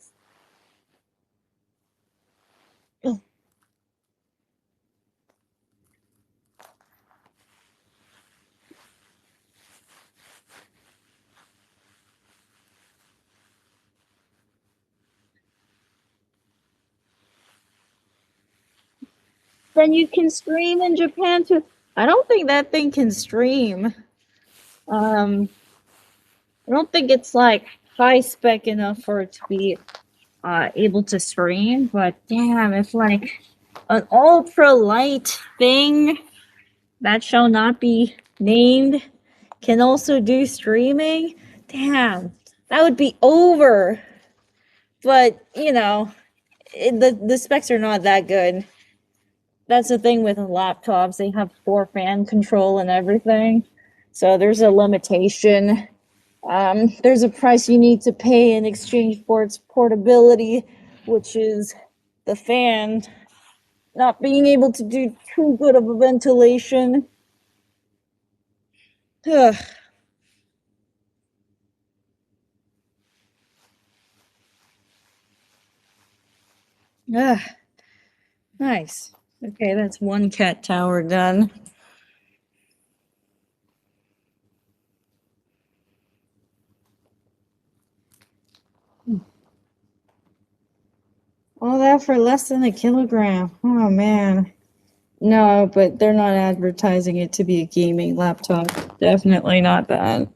S1: Then you can stream in Japan too. I don't think that thing can stream. Um, I don't think it's like high spec enough for it to be able to stream. But damn, if like an ultra light thing that shall not be named can also do streaming, damn, that would be over. But you know, the specs are not that good. That's the thing with laptops; they have poor fan control and everything, so there's a limitation. There's a price you need to pay in exchange for its portability, which is the fan not being able to do too good of a ventilation. Ugh. Ugh. Nice. Okay, that's one cat tower done. All that for less than a kilogram. Oh man. No, but they're not advertising it to be a gaming laptop. Definitely not that.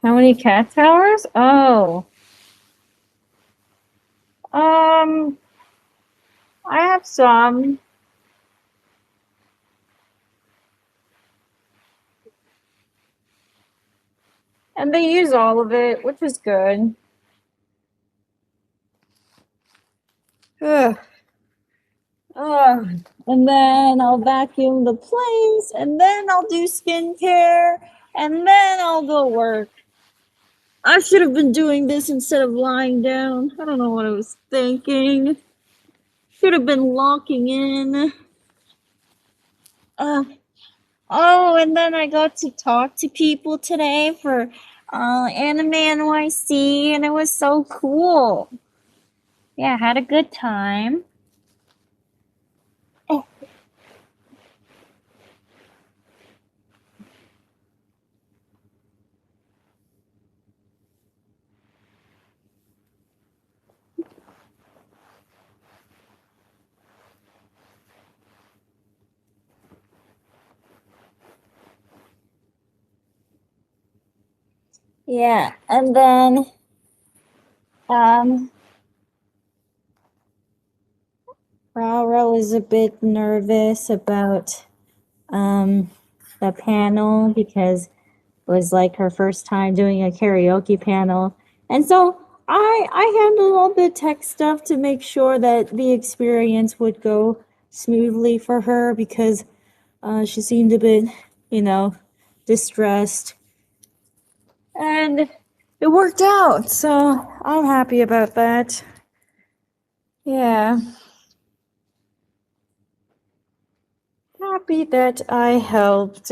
S1: How many cat towers? Oh. Um, I have some. And they use all of it, which is good. Ugh. Ugh. And then I'll vacuum the place, and then I'll do skincare, and then I'll go work. I should have been doing this instead of lying down. I don't know what I was thinking. Should have been locking in. Uh, oh, and then I got to talk to people today for Anime NYC, and it was so cool. Yeah, I had a good time. Oh, yeah, and then um, Rara was a bit nervous about um the panel because it was like her first time doing a karaoke panel. And so I handled all the tech stuff to make sure that the experience would go smoothly for her because she seemed a bit, you know, distressed. And it worked out. So I'm happy about that. Yeah. Happy that I helped.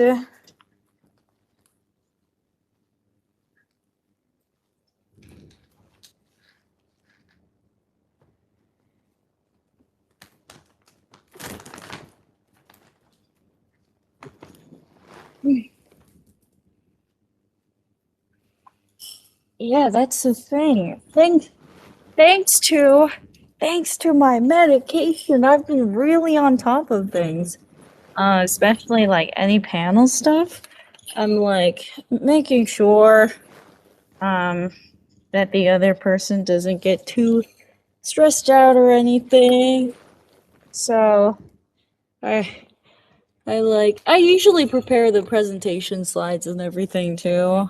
S1: Yeah, that's the thing. Thanks to my medication, I've been really on top of things. Especially like any panel stuff. I'm like making sure um that the other person doesn't get too stressed out or anything. So I I usually prepare the presentation slides and everything too.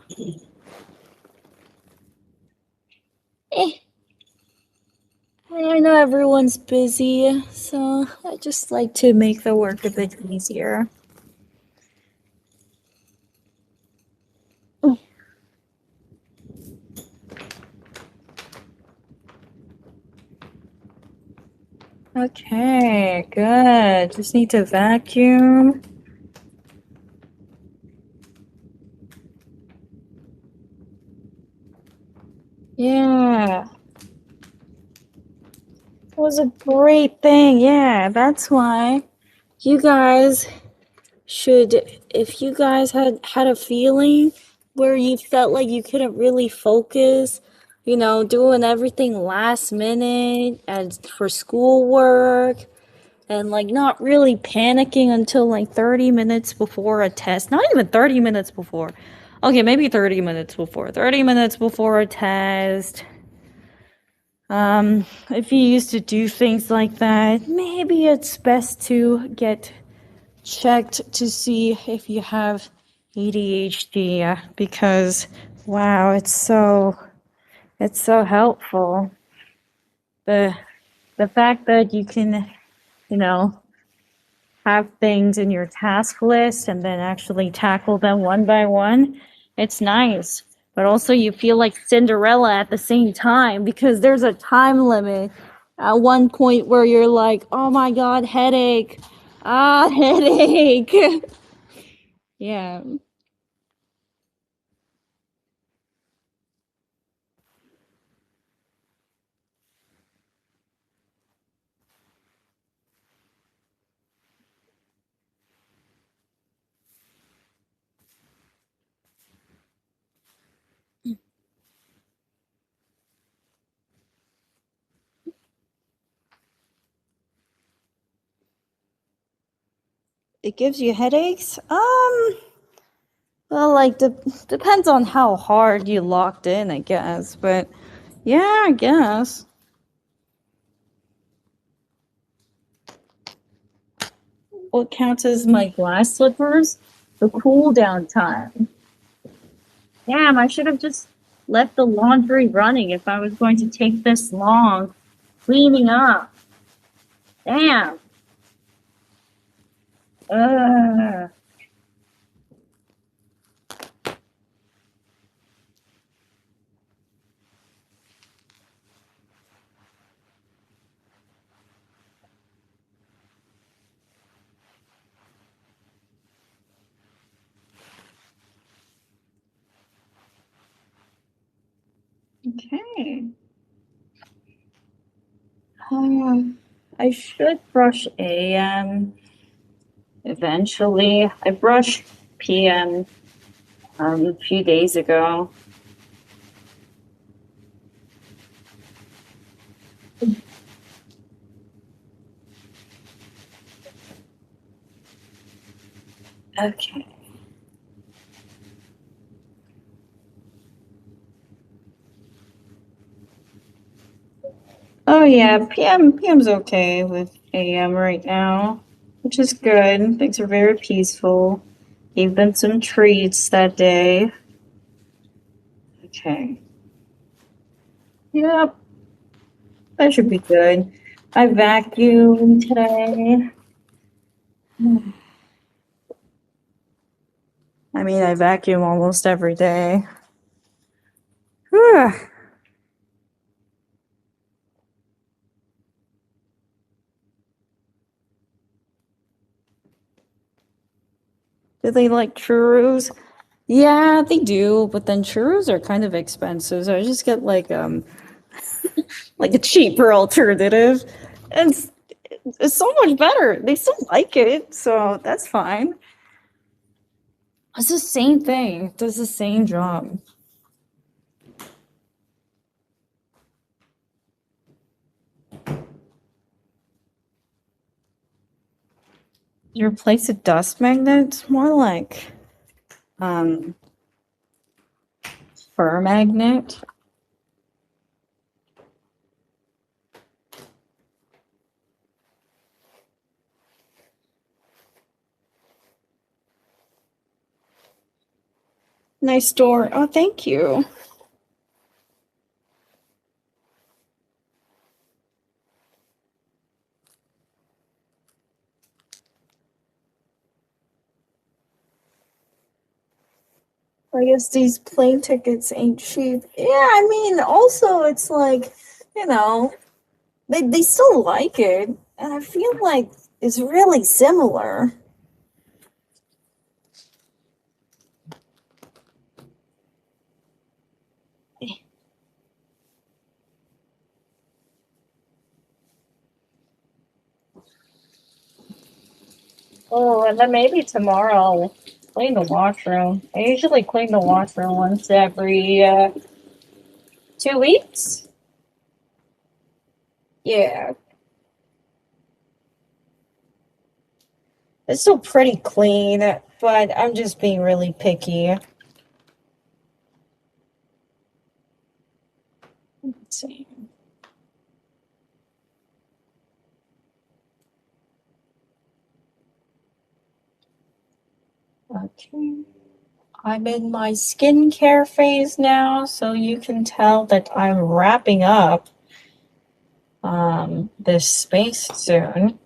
S1: Eh, I know everyone's busy, so I just like to make the work a bit easier. Okay, good. Just need to vacuum. Yeah, it was a great thing. Yeah, that's why you guys should, if you guys had a feeling where you felt like you couldn't really focus, doing everything last minute and for schoolwork, and like not really panicking until like 30 minutes before a test, not even 30 minutes before. Okay, maybe 30 minutes before. 30 minutes before a test. If you used to do things like that, maybe it's best to get checked to see if you have ADHD, because wow, it's so helpful. The the fact that you can, you know, have things in your task list and then actually tackle them one by one, it's nice. But also you feel like Cinderella at the same time because there's a time limit at one point where you're like, "Oh my god, headache. Ah, headache." Yeah. It gives you headaches? Well, like, depends on how hard you locked in, I guess. But yeah, I guess. What counts as my glass slippers? The cool down time. Damn, I should have just left the laundry running if I was going to take this long cleaning up. Damn. Ugh. Okay. I should brush AM eventually. I brushed PM a few days ago. Okay. Oh yeah, PM's okay with AM right now, which is good. Things are very peaceful. Gave them some treats that day. Okay. Yep, that should be good. I vacuumed today. I mean, I vacuum almost every day. Whew. Do they like churros? Yeah, they do, but then churros are kind of expensive, so I just get like a cheaper alternative. And it's so much better. They still like it, so that's fine. It's the same thing. It does the same job. You replace a dust magnet? It's more like um fur magnet. Nice door. Oh, thank you. I guess these plane tickets ain't cheap. Yeah, I mean, also it's like, you know, they still like it, and I feel like it's really similar. Oh, and then maybe tomorrow I'll clean the washroom. I usually clean the washroom once every 2 weeks. Yeah, it's still pretty clean, but I'm just being really picky. Let's see. Okay. I'm in my skincare phase now, so you can tell that I'm wrapping up this space soon.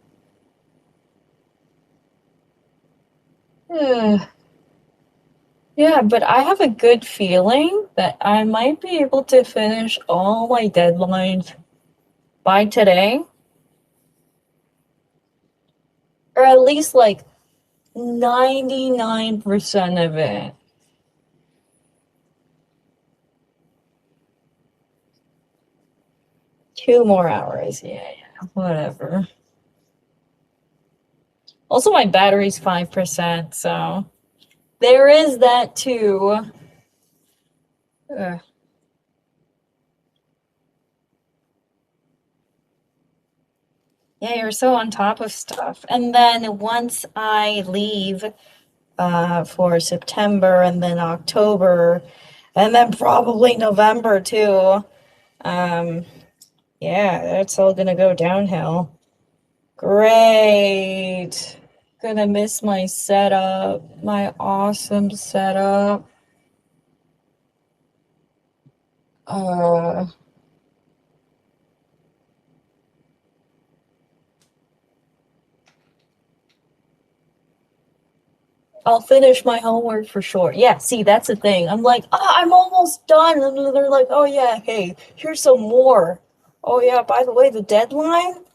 S1: Ugh. Yeah, but I have a good feeling that I might be able to finish all my deadlines by today, or at least like 99% of it. 2 more hours. Yeah, yeah, whatever. Also, my battery's 5%, so there is that too. Ugh. Yeah, you're so on top of stuff. And then once I leave for September and then October and then probably November too, um, yeah, that's all gonna go downhill. Great. Gonna miss my setup, my awesome setup. Uh, I'll finish my homework for sure. Yeah, see, that's the thing. I'm like, oh, I'm almost done. And they're like, oh, yeah, hey, here's some more. Oh, yeah, by the way, the deadline?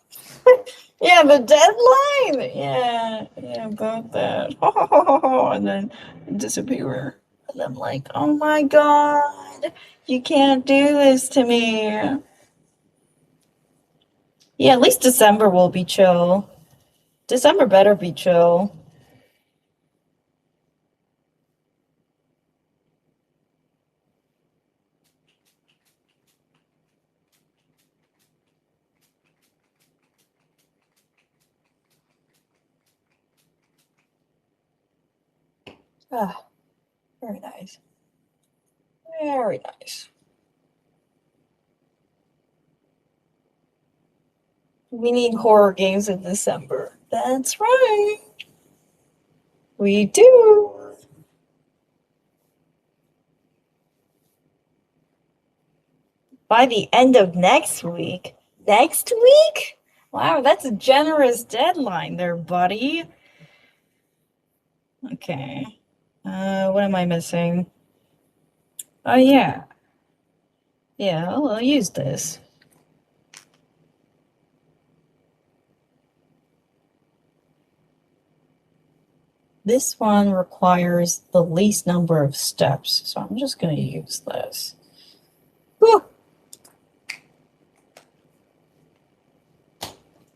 S1: Yeah, the deadline? Yeah, yeah, about that. And then disappear. And I'm like, oh my God, you can't do this to me. Yeah, at least December will be chill. December better be chill. Ah, very nice. Very nice. We need horror games in December. That's right. We do. By the end of next week. Next week? Wow, that's a generous deadline there, buddy. Okay. What am I missing? Oh, yeah. Yeah, I'll use this. This one requires the least number of steps, so I'm just going to use this. Whew.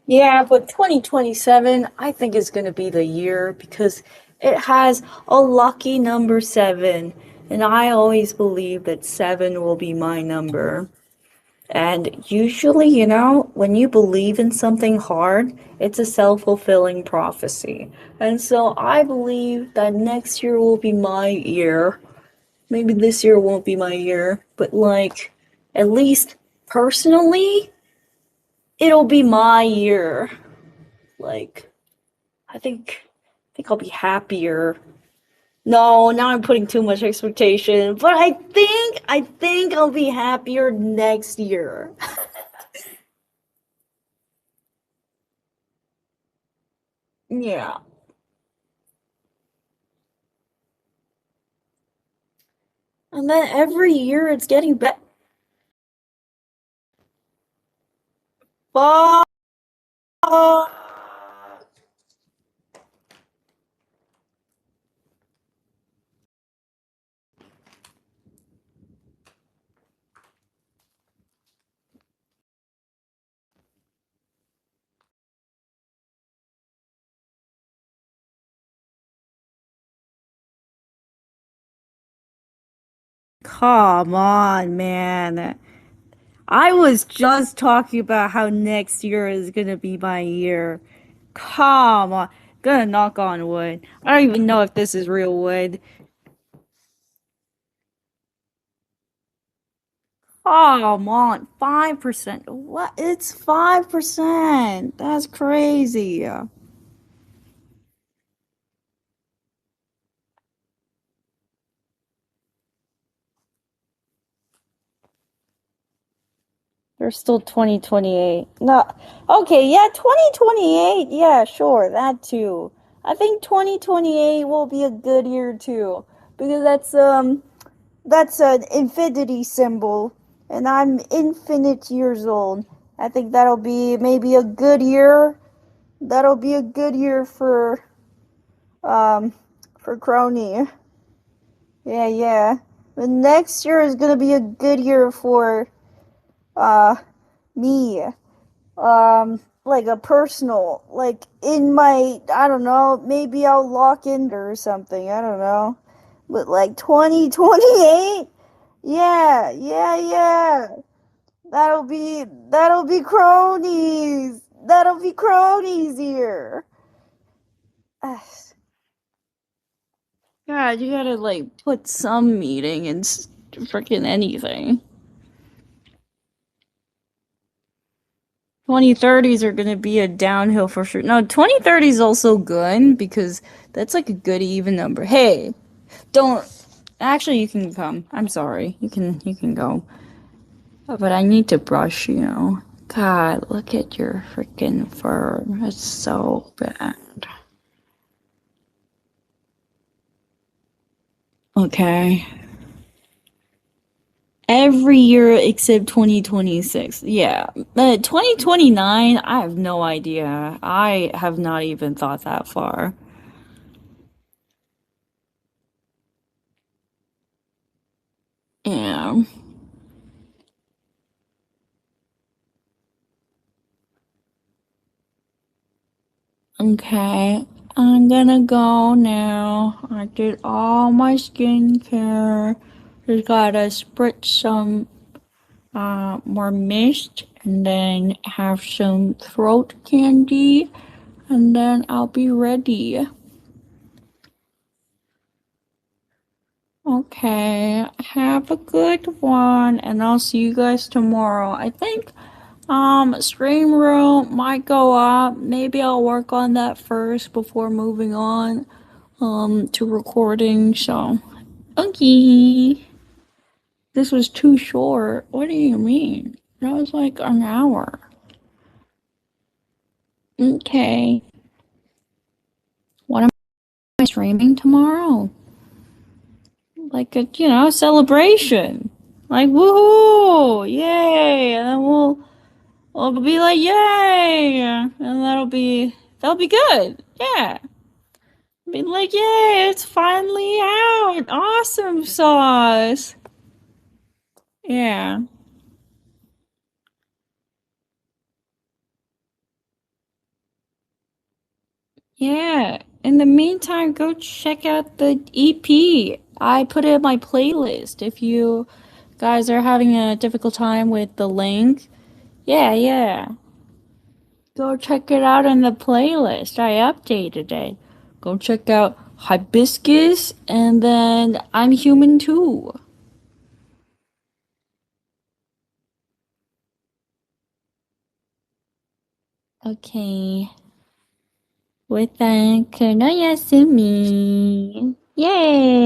S1: Yeah, but 2027, I think is going to be the year because it has a lucky number 7. And I always believe that 7 will be my number. And usually, when you believe in something hard, it's a self-fulfilling prophecy. And so I believe that next year will be my year. Maybe this year won't be my year, but like, at least personally, it'll be my year. Like, I think I'll be happier No, now I'm putting too much expectation, but I think I'll be happier next year. Yeah. And then every year it's getting better. Come on, man. I was just talking about how next year is gonna be my year. Come on. Gonna knock on wood. I don't even know if this is real wood. Come on. 5%. What? It's 5%. That's crazy. There's still 2028. No. Okay, yeah, 2028. Yeah, sure, that too. I think 2028 will be a good year too because that's an infinity symbol and I'm infinite years old. I think that'll be maybe a good year. That'll be a good year um for Kronii. Yeah, yeah. The next year is going to be a good year for uh me. Like a personal, like in my, I don't know, maybe I'll lock in or something, I don't know, but like 2028, yeah, yeah, yeah, that'll be cronies here. God, you gotta like put some meaning in freaking anything. 2030s are gonna be a downhill for sure. No, 2030 is also good because that's like a good even number. Hey, don't actually you can come. I'm sorry. You can go. But I need to brush, you know. God, look at your freaking fur. It's so bad. Okay. Every year except 2026. Yeah. 2029, I have no idea. I have not even thought that far. Yeah. Okay, I'm gonna go now. I did all my skincare. Just gotta spritz some more mist and then have some throat candy and then I'll be ready. Okay, have a good one and I'll see you guys tomorrow. I think stream room might go up. Maybe I'll work on that first before moving on to recording. So, okay. This was too short. What do you mean? That was like an hour. Okay. What am I streaming tomorrow? Like a, celebration. Like, woohoo! Yay! And then we'll be like, yay! And that'll be good. Yeah. Be like, yay, it's finally out. Awesome sauce. Yeah. Yeah. In the meantime, go check out the EP. I put it in my playlist. If you guys are having a difficult time with the link, yeah, yeah. Go check it out in the playlist. I updated it. Go check out Hibiscus and then I'm Human Too. Okay. With that, この休み。Yay!